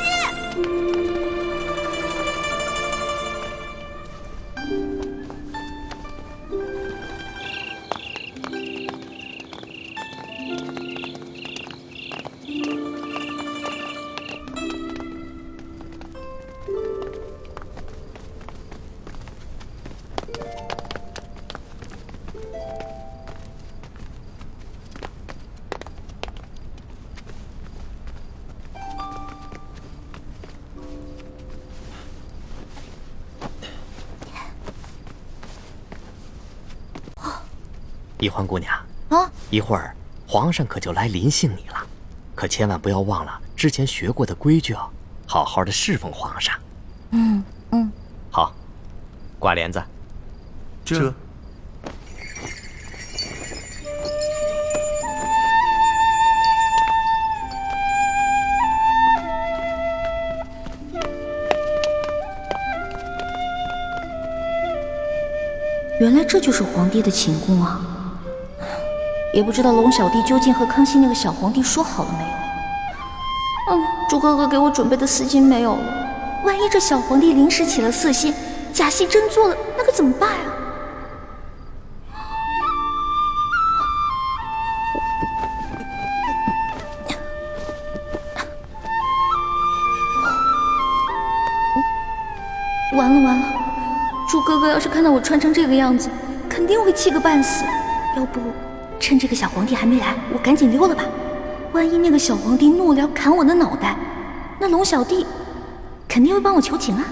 Speaker 11: 易欢姑娘
Speaker 2: 啊，
Speaker 11: 一会儿皇上可就来临幸你了，可千万不要忘了之前学过的规矩哦，好好的侍奉皇上。好，挂帘子。
Speaker 6: 这。
Speaker 2: 原来这就是皇帝的寝宫啊！也不知道龙小弟究竟和康熙那个小皇帝说好了没有？
Speaker 1: 猪哥哥给我准备的丝巾没有了，万一这小皇帝临时起了色心，假戏真做了，那可怎么办啊？完了完了，猪哥哥要是看到我穿成这个样子，肯定会气个半死。要不趁这个小皇帝还没来，我赶紧溜了吧。万一那个小皇帝怒了砍我的脑袋，那龙小弟肯定会帮我求情啊。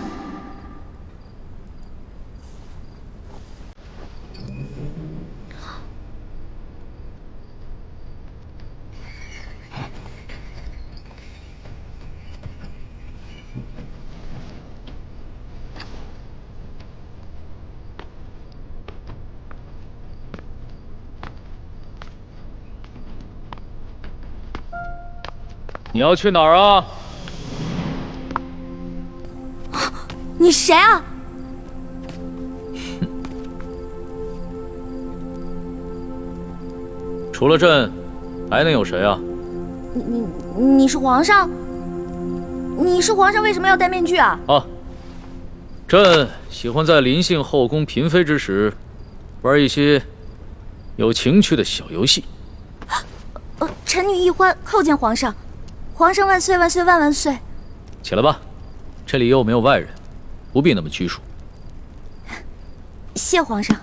Speaker 4: 你要去哪儿啊？
Speaker 1: 你谁啊？
Speaker 4: 除了朕，还能有谁啊？
Speaker 1: 你是皇上？你是皇上，为什么要戴面具啊？
Speaker 4: 啊，朕喜欢在临幸后宫嫔妃之时，玩一些有情趣的小游戏。
Speaker 1: 臣女一欢叩见皇上。皇上万岁万岁万万岁！
Speaker 4: 起来吧，这里又没有外人，不必那么拘束。
Speaker 1: 谢皇上。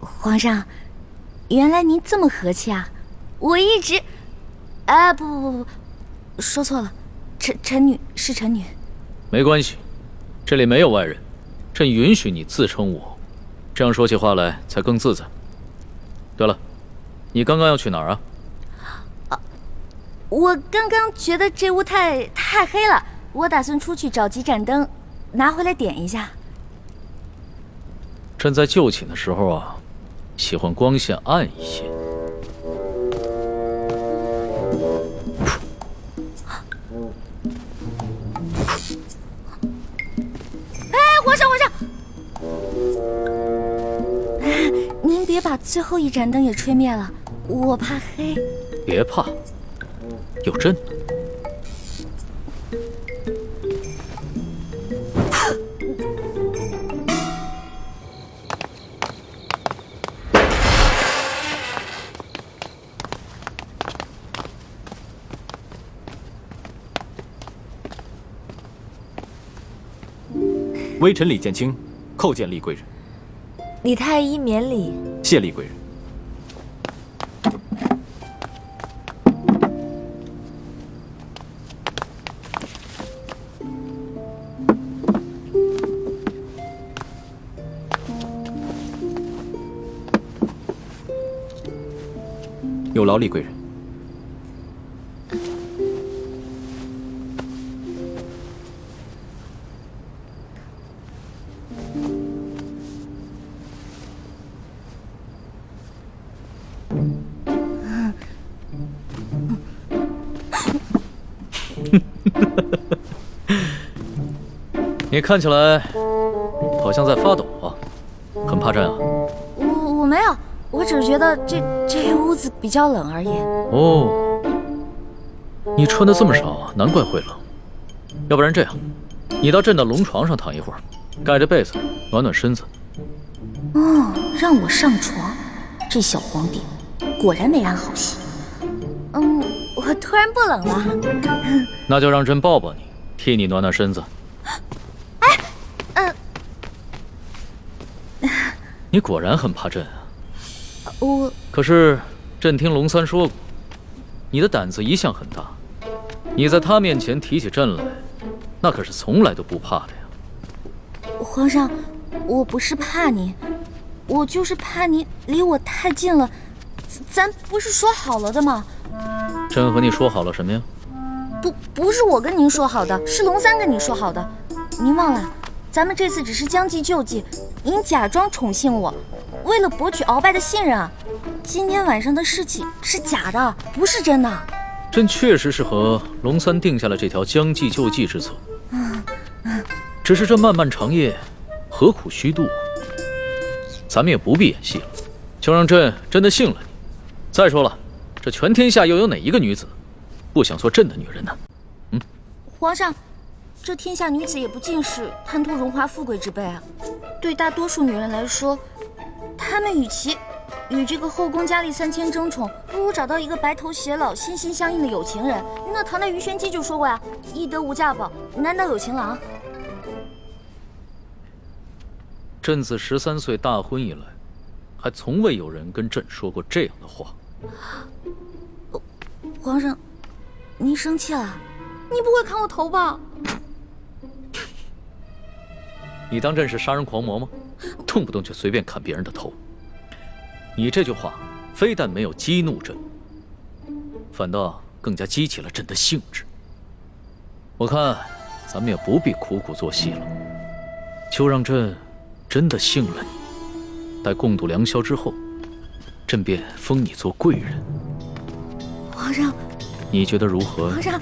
Speaker 1: 皇上，原来您这么和气啊！我一直……不，说错了，臣女是臣女。
Speaker 4: 没关系，这里没有外人，朕允许你自称我，这样说起话来才更自在。对了，你刚刚要去哪儿啊？
Speaker 1: 我刚刚觉得这屋太黑了，我打算出去找几盏灯，拿回来点一下。
Speaker 4: 朕在就寝的时候啊，喜欢光线暗一些。
Speaker 1: 皇上，皇上！您别把最后一盏灯也吹灭了，我怕黑。
Speaker 4: 别怕，有朕。
Speaker 7: 微臣李建清叩见厉贵人。
Speaker 5: 李太医免礼。
Speaker 7: 谢厉贵人。有劳厉贵人。
Speaker 4: 你看起来好像在发抖啊，很怕朕啊？
Speaker 1: 我没有，我只是觉得这屋子比较冷而已。
Speaker 4: 哦，你穿的这么少啊，难怪会冷。要不然这样，你到朕的龙床上躺一会儿，盖着被子暖暖身子。
Speaker 1: 哦，让我上床，这小皇帝果然没安好心。我突然不冷了。
Speaker 4: 那就让朕抱抱你，替你暖暖身子。你果然很怕朕啊！可是朕听龙三说过，你的胆子一向很大，你在他面前提起朕来，那可是从来都不怕的呀。
Speaker 1: 皇上，我不是怕你，我就是怕你离我太近了。咱不是说好了的吗？
Speaker 4: 朕和你说好了什么呀？
Speaker 1: 不是我跟您说好的，是龙三跟你说好的。您忘了，咱们这次只是将计就计。您假装宠幸我，为了博取鳌拜的信任啊！今天晚上的事情是假的，不是真的。
Speaker 4: 朕确实是和龙三定下了这条将计就计之策，只是这漫漫长夜，何苦虚度？咱们也不必演戏了，就让朕真的信了你，再说了，这全天下又有哪一个女子不想做朕的女人呢？
Speaker 2: 皇上，这天下女子也不尽是贪图荣华富贵之辈啊。对大多数女人来说，她们与其与这个后宫佳丽3000争宠，不如找到一个白头偕老、心心相印的有情人。那唐代鱼玄机就说过呀：“易得无价宝，难得有情郎。”
Speaker 4: 朕自13岁大婚以来，还从未有人跟朕说过这样的话。
Speaker 2: 皇上，您生气了？你不会砍我头吧？
Speaker 4: 你当朕是杀人狂魔吗？动不动就随便砍别人的头。你这句话非但没有激怒朕，反倒更加激起了朕的兴致。我看咱们也不必苦苦作戏了，就让朕真的信了你。待共度良宵之后，朕便封你做贵人。
Speaker 2: 皇上，
Speaker 4: 你觉得如何？
Speaker 2: 皇上，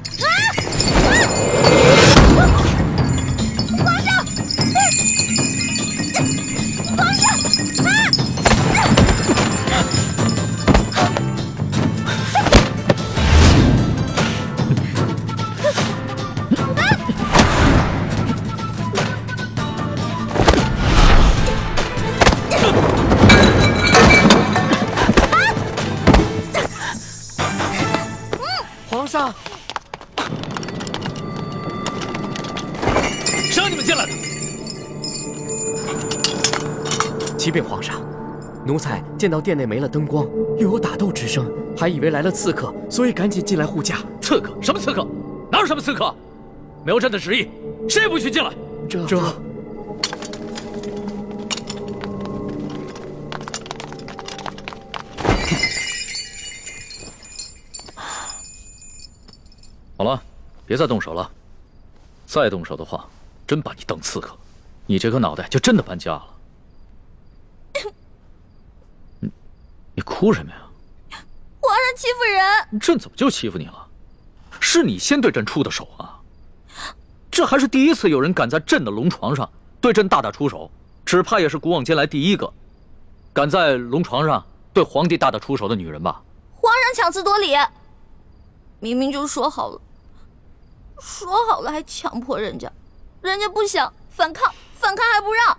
Speaker 11: 皇上，
Speaker 4: 谁让你们进来的？
Speaker 11: 启禀皇上，奴才见到殿内没了灯光，又有打斗之声，还以为来了刺客，所以赶紧进来护驾。
Speaker 4: 刺客？什么刺客？哪有什么刺客？没有朕的旨意，谁也不许进来。
Speaker 11: 这……
Speaker 4: 好了，别再动手了。再动手的话，真把你当刺客，你这颗脑袋就真的搬家了。你哭什么呀？
Speaker 2: 皇上欺负人！
Speaker 4: 朕怎么就欺负你了？是你先对朕出的手啊！这还是第一次有人敢在朕的龙床上对朕大打出手，只怕也是古往今来第一个敢在龙床上对皇帝大打出手的女人吧？
Speaker 2: 皇上强词夺理，明明就说好了还强迫人家，人家不想反抗还不让，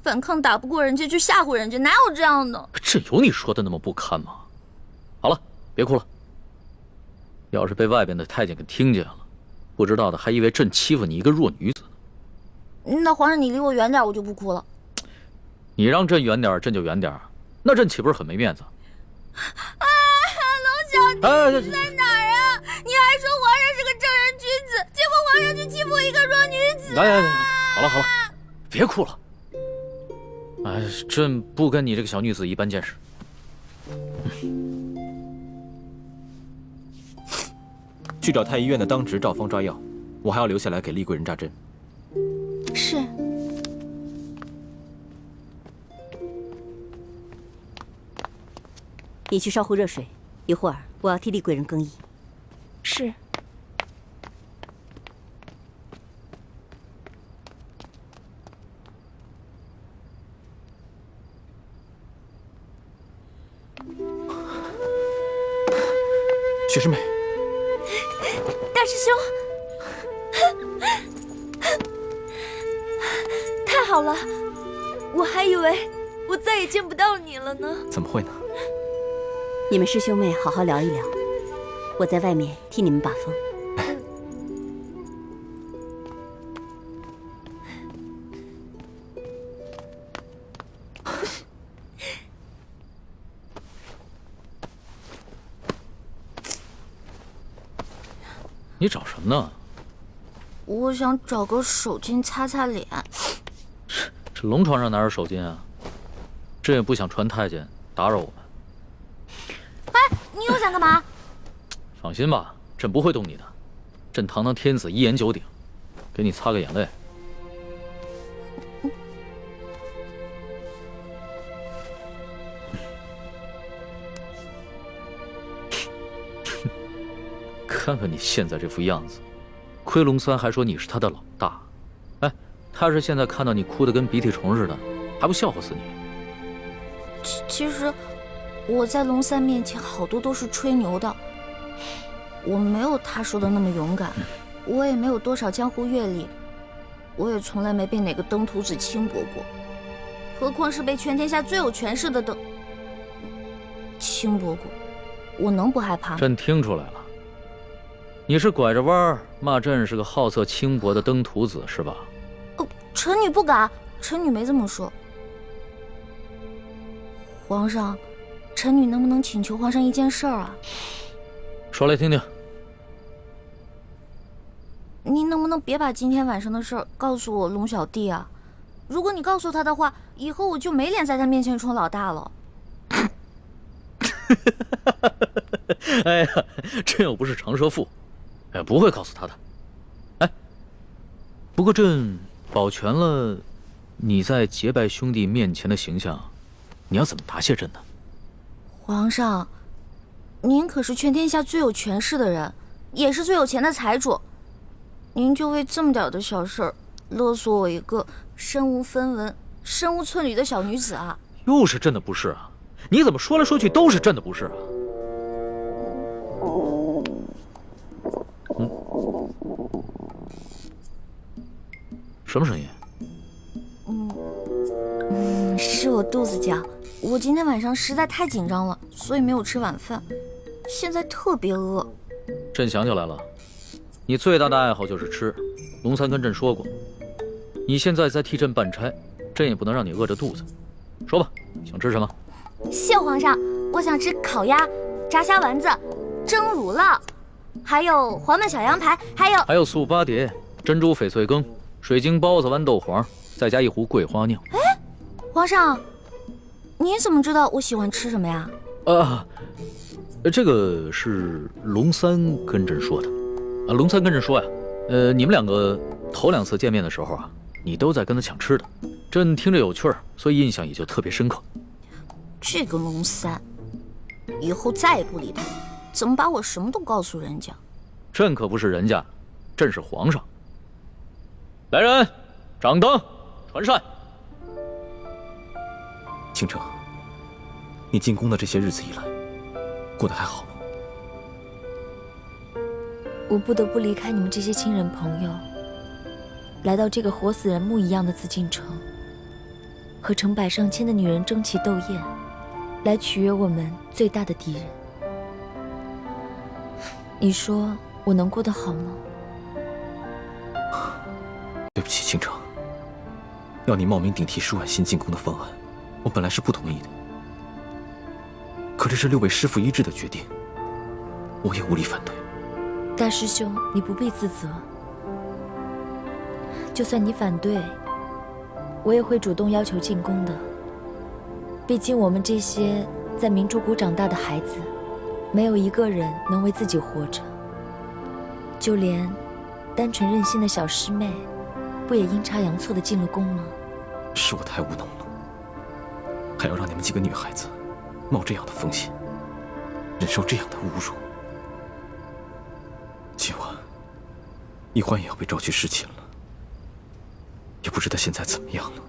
Speaker 2: 反抗打不过人家就吓唬人家，哪有这样的？
Speaker 4: 这有你说的那么不堪吗？好了，别哭了。要是被外边的太监给听见了，不知道的还以为朕欺负你一个弱女子呢。
Speaker 2: 那皇上你离我远点，我就不哭了。
Speaker 4: 你让朕远点，朕就远点，那朕岂不是很没面子？
Speaker 2: 啊，龙小弟，你在哪儿啊？你还说皇上是个正人君子，结果皇上就欺负我一个弱女子。
Speaker 4: 来，好了，别哭了。哎，朕不跟你这个小女子一般见识。
Speaker 7: 去找太医院的当值赵方抓药，我还要留下来给厉贵人扎针。
Speaker 2: 是。
Speaker 8: 你去烧壶热水，一会儿我要替厉贵人更衣。
Speaker 2: 是。
Speaker 7: 雪师妹，
Speaker 2: 大师兄，太好了，我还以为我再也见不到你了呢。
Speaker 7: 怎么会呢？
Speaker 8: 你们师兄妹好好聊一聊，我在外面替你们把风。
Speaker 4: 你找什么呢？
Speaker 2: 我想找个手巾擦擦脸。
Speaker 4: 这龙床上哪有手巾啊？朕也不想传太监打扰我们。
Speaker 2: 哎，你又想干嘛？
Speaker 4: 放心吧，朕不会动你的。朕堂堂天子，一言九鼎，给你擦个眼泪。看看你现在这副样子，奎龙三还说你是他的老大，哎，他是现在看到你哭得跟鼻涕虫似的，还不笑话死你？
Speaker 2: 其实我在龙三面前好多都是吹牛的，我没有他说的那么勇敢，我也没有多少江湖阅历，我也从来没被哪个登徒子轻薄过，何况是被全天下最有权势的轻薄过，我能不害怕吗？
Speaker 4: 朕听出来了，你是拐着弯儿骂朕是个好色轻薄的登徒子是吧？
Speaker 2: 臣女不敢，臣女没这么说。皇上，臣女能不能请求皇上一件事儿啊？
Speaker 4: 说来听听。
Speaker 2: 您能不能别把今天晚上的事儿告诉我龙小弟啊？如果你告诉他的话，以后我就没脸在他面前充老大了。
Speaker 4: 哎呀，朕又不是长舌妇，不会告诉他的。哎，不过朕保全了你在结拜兄弟面前的形象，你要怎么答谢朕呢？
Speaker 2: 皇上，您可是全天下最有权势的人，也是最有钱的财主，您就为这么点的小事儿勒索我一个身无分文、身无寸缕的小女子啊？
Speaker 4: 又是朕的不是啊！你怎么说来说去都是朕的不是啊？什么声音？
Speaker 2: 是我肚子叫。我今天晚上实在太紧张了，所以没有吃晚饭，现在特别饿。
Speaker 4: 朕想起来了，你最大的爱好就是吃。龙三跟朕说过，你现在在替朕办差，朕也不能让你饿着肚子。说吧，想吃什么？
Speaker 2: 谢皇上，我想吃烤鸭、炸虾丸子、蒸乳酪，还有黄焖小羊排，还有
Speaker 4: 素八碟、珍珠翡翠羹、水晶包子、豌豆黄，再加一壶桂花酿。
Speaker 2: 哎，皇上，您怎么知道我喜欢吃什么呀？
Speaker 4: 这个是龙三跟朕说的。龙三跟朕说呀，你们两个头2次见面的时候啊，你都在跟他抢吃的，朕听着有趣儿，所以印象也就特别深刻。
Speaker 2: 这个龙三，以后再也不理他了，怎么把我什么都告诉人家？
Speaker 4: 朕可不是人家，朕是皇上。来人，掌灯，传膳。
Speaker 7: 倾城，你进宫的这些日子以来，过得还好吗？
Speaker 5: 我不得不离开你们这些亲人朋友，来到这个活死人墓一样的紫禁城，和成百上千的女人争奇斗艳，来取悦我们最大的敌人。你说我能过得好吗？
Speaker 7: 对不起，倾城，要你冒名顶替舒婉欣进宫的方案，我本来是不同意的。可这是6位师傅一致的决定，我也无力反对。
Speaker 5: 大师兄，你不必自责。就算你反对，我也会主动要求进宫的。毕竟我们这些在明珠谷长大的孩子，没有一个人能为自己活着。就连单纯任性的小师妹，不也阴差阳错的进了宫吗？
Speaker 7: 是我太无能了，还要让你们几个女孩子冒这样的风险，忍受这样的侮辱。今晚，一欢也要被召去侍寝了，也不知道现在怎么样了。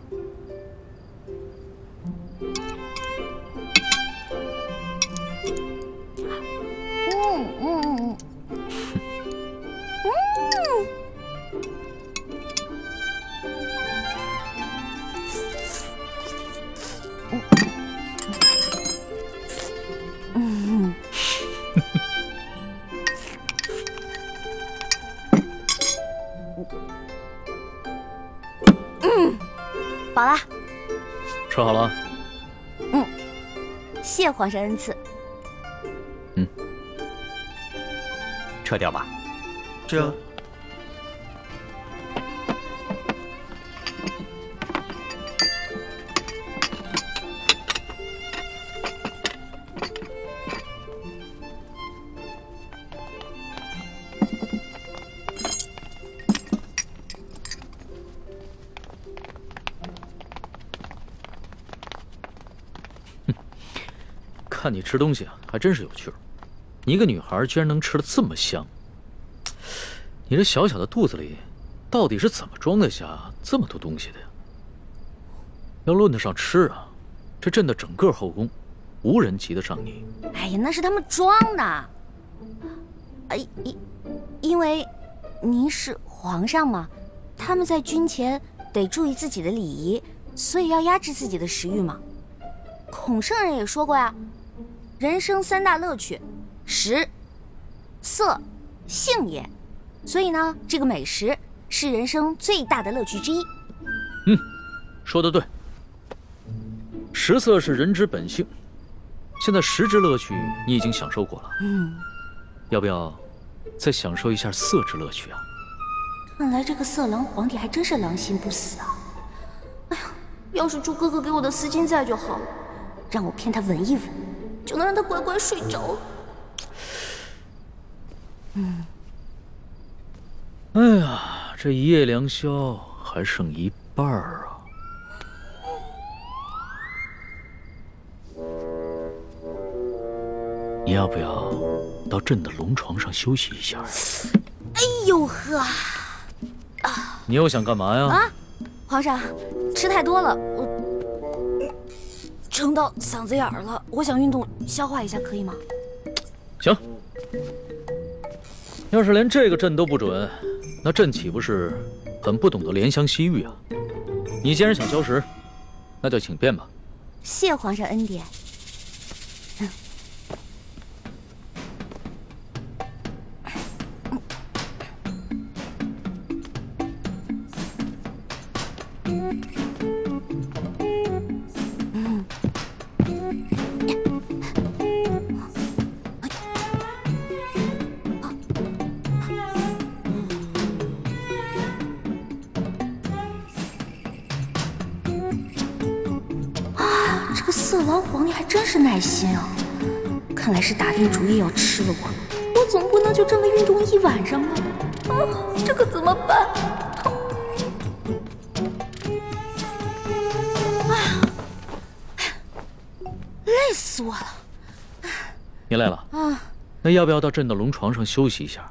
Speaker 2: 饱啦。
Speaker 4: 吃好了。
Speaker 2: 谢皇上恩赐。
Speaker 11: 撤掉吧。
Speaker 6: 这。
Speaker 4: 看你吃东西啊，还真是有趣儿。你一个女孩居然能吃得这么香，你这小小的肚子里，到底是怎么装得下这么多东西的呀？要论得上吃啊，这朕的整个后宫，无人及得上你。
Speaker 2: 哎呀，那是他们装的。因为您是皇上嘛，他们在军前得注意自己的礼仪，所以要压制自己的食欲嘛。孔圣人也说过呀，人生3大乐趣，食、色、性也。所以呢，这个美食是人生最大的乐趣之一。
Speaker 4: 说得对。食色是人之本性，现在食之乐趣你已经享受过了，要不要再享受一下色之乐趣啊？
Speaker 2: 看来这个色狼皇帝还真是狼心不死啊！哎呀，要是猪哥哥给我的丝巾在就好了，让我骗他闻一闻，就能让他乖乖睡着。
Speaker 4: 哎呀，这一夜良宵还剩一半啊！你要不要到朕的龙床上休息一下？
Speaker 2: 哎呦呵！
Speaker 4: 你又想干嘛呀？
Speaker 2: 啊，皇上，吃太多了，我撑到嗓子眼儿了，我想运动消化一下，可以吗？
Speaker 4: 行。要是连这个朕都不准，那朕岂不是很不懂得怜香惜玉啊？你既然想消食，那就请便吧。
Speaker 2: 谢皇上恩典。色狼皇帝还真是耐心啊！看来是打定主意要吃了我，我总不能就这么运动一晚上吧？这可怎么办？累死我了！
Speaker 4: 你累了？那要不要到朕的龙床上休息一下？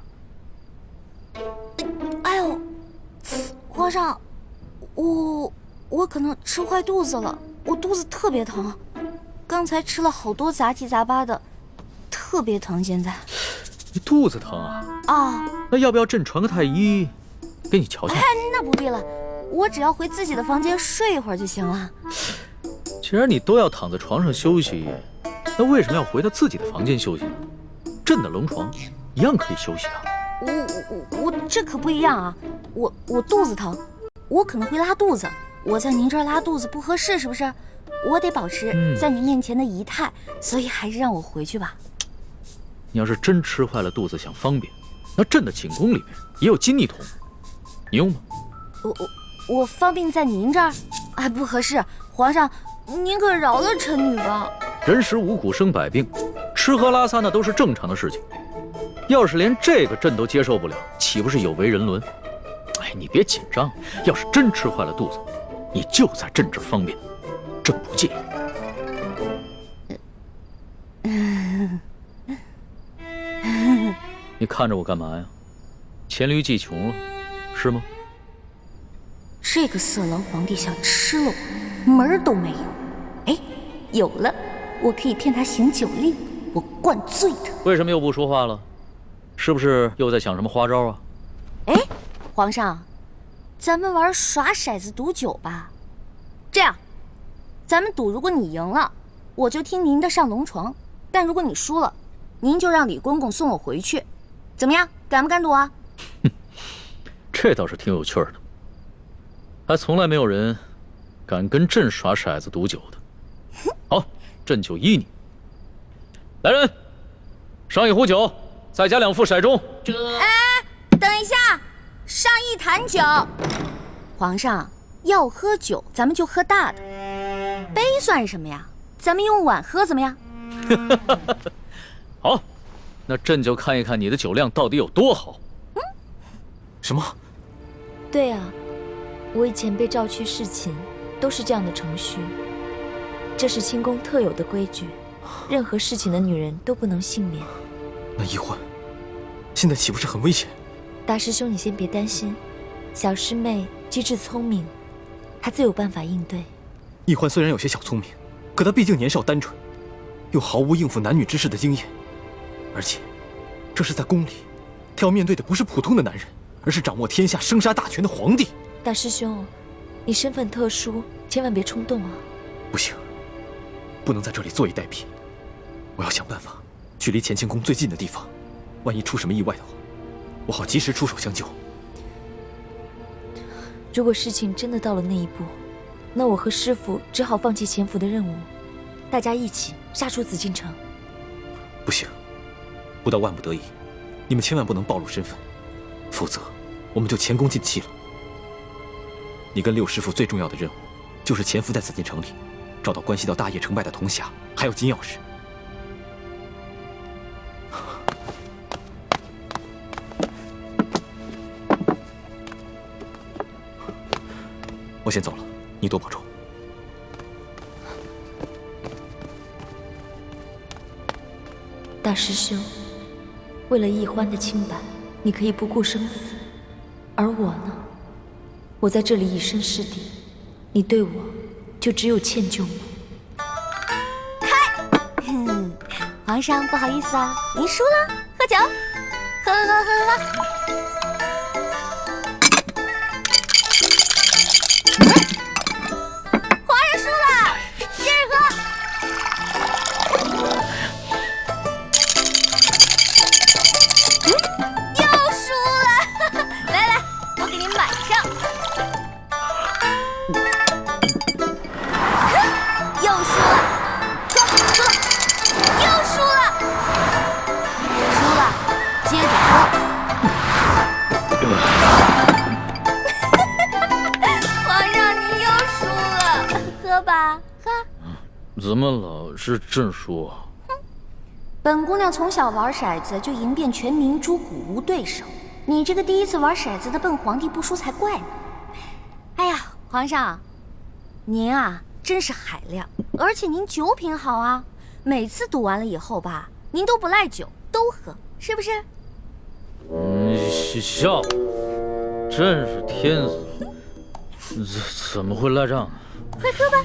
Speaker 2: 哎呦，皇上，我可能吃坏肚子了，我肚子特别疼。刚才吃了好多杂七杂八的，特别疼。现在
Speaker 4: 你肚子疼啊？
Speaker 2: 啊，
Speaker 4: 那要不要朕传个太医给你瞧瞧？
Speaker 2: 哎，那不必了，我只要回自己的房间睡一会儿就行了。
Speaker 4: 既然你都要躺在床上休息，那为什么要回到自己的房间休息呢？朕的龙床一样可以休息啊。
Speaker 2: 我这可不一样啊！我肚子疼，我可能会拉肚子，我在您这儿拉肚子不合适，是不是？我得保持在您面前的仪态，所以还是让我回去吧。
Speaker 4: 你要是真吃坏了肚子想方便，那朕的寝宫里面也有金泥桶，你用吗？
Speaker 2: 我方便在您这儿？哎，不合适，皇上，您可饶了臣女吧。
Speaker 4: 人食五谷生百病，吃喝拉撒那都是正常的事情。要是连这个朕都接受不了，岂不是有违人伦？哎，你别紧张，要是真吃坏了肚子，你就在朕这儿方便，朕不介意。你看着我干嘛呀？黔驴技穷了，是吗？
Speaker 2: 这个色狼皇帝想吃了我，门儿都没有。哎，有了，我可以骗他行酒令，我灌醉他。
Speaker 4: 为什么又不说话了？是不是又在想什么花招啊？
Speaker 2: 哎，皇上，咱们玩耍骰子赌酒吧。这样，咱们赌，如果你赢了，我就听您的上龙床；但如果你输了，您就让李公公送我回去。怎么样，敢不敢赌啊？
Speaker 4: 这倒是挺有趣的，还从来没有人敢跟朕耍骰子赌酒的。好，朕就依你。来人，上一壶酒，再加2副骰盅。
Speaker 2: 哎，等一下，上一坛酒。皇上要喝酒，咱们就喝大的，杯算什么呀？咱们用碗喝怎么样？
Speaker 4: 好，那朕就看一看你的酒量到底有多好。
Speaker 6: 什么？
Speaker 5: 对啊，我以前被召去侍寝，都是这样的程序。这是清宫特有的规矩，任何侍寝的女人都不能幸免。
Speaker 6: 那易欢，现在岂不是很危险？
Speaker 5: 大师兄，你先别担心，小师妹机智聪明，她自有办法应对。
Speaker 6: 易欢虽然有些小聪明，可她毕竟年少单纯，
Speaker 7: 又毫无应付男女之事的经验，而且这是在宫里，他要面对的不是普通的男人，而是掌握天下生杀大权的皇帝。
Speaker 5: 大师兄，你身份特殊，千万别冲动啊！
Speaker 7: 不行，不能在这里坐以待毙，我要想办法去离乾清宫最近的地方，万一出什么意外的话，我好及时出手相救。
Speaker 5: 如果事情真的到了那一步，那我和师父只好放弃潜伏的任务，大家一起杀出紫禁城。
Speaker 7: 不行，不到万不得已，你们千万不能暴露身份，否则我们就前功尽弃了。你跟六师父最重要的任务，就是潜伏在紫禁城里，找到关系到大业成败的铜匣，还有金钥匙。我先走了，你多保重。
Speaker 5: 大师兄，为了易欢的清白，你可以不顾生死，而我呢？我在这里以身试敌，你对我就只有歉疚吗？
Speaker 8: 皇上不好意思啊，您输了，喝酒，喝。皇上输了，接着喝。又输了，来，我给您满上。又输了，输了，又输了，输了，接着喝。皇上，你又输了，喝吧，喝。
Speaker 4: 怎么老是朕输啊？
Speaker 1: 本姑娘从小玩骰子就赢遍全明珠，古无对手。你这个第一次玩骰子的笨皇帝不输才怪呢。
Speaker 8: 哎呀，皇上，您啊真是海量，而且您酒品好啊，每次赌完了以后吧，您都不赖酒，都喝，是不是？
Speaker 4: 笑，真是天死，怎么会赖账呢？
Speaker 8: 快喝吧。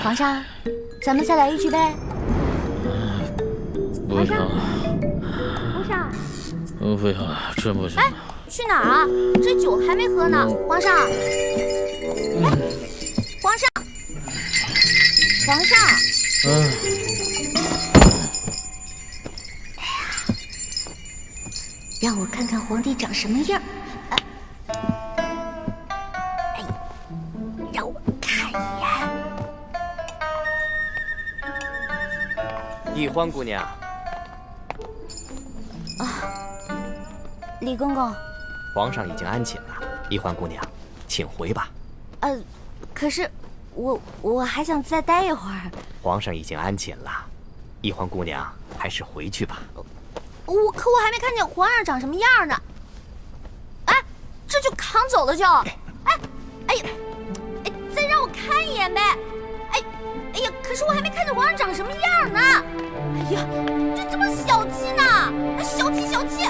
Speaker 1: 皇上，咱们再来一局呗。
Speaker 4: 不行，
Speaker 1: 皇上，
Speaker 4: 不行，真不行。
Speaker 1: 哎，去哪儿啊？这酒还没喝呢，皇上。皇上，皇上。让我看看皇帝长什么样。让我看一眼。
Speaker 11: 易欢姑娘，
Speaker 8: 李公公，
Speaker 11: 皇上已经安寝了，易欢姑娘，请回吧。
Speaker 8: 可是我还想再待一会儿。
Speaker 11: 皇上已经安寝了，易欢姑娘还是回去吧。
Speaker 1: 可我还没看见皇上长什么样呢。哎，这就扛走了就。哎呀，再让我看一眼呗。哎呀，可是我还没看见皇上长什么样呢。哎呀，你这么小气呢？小气！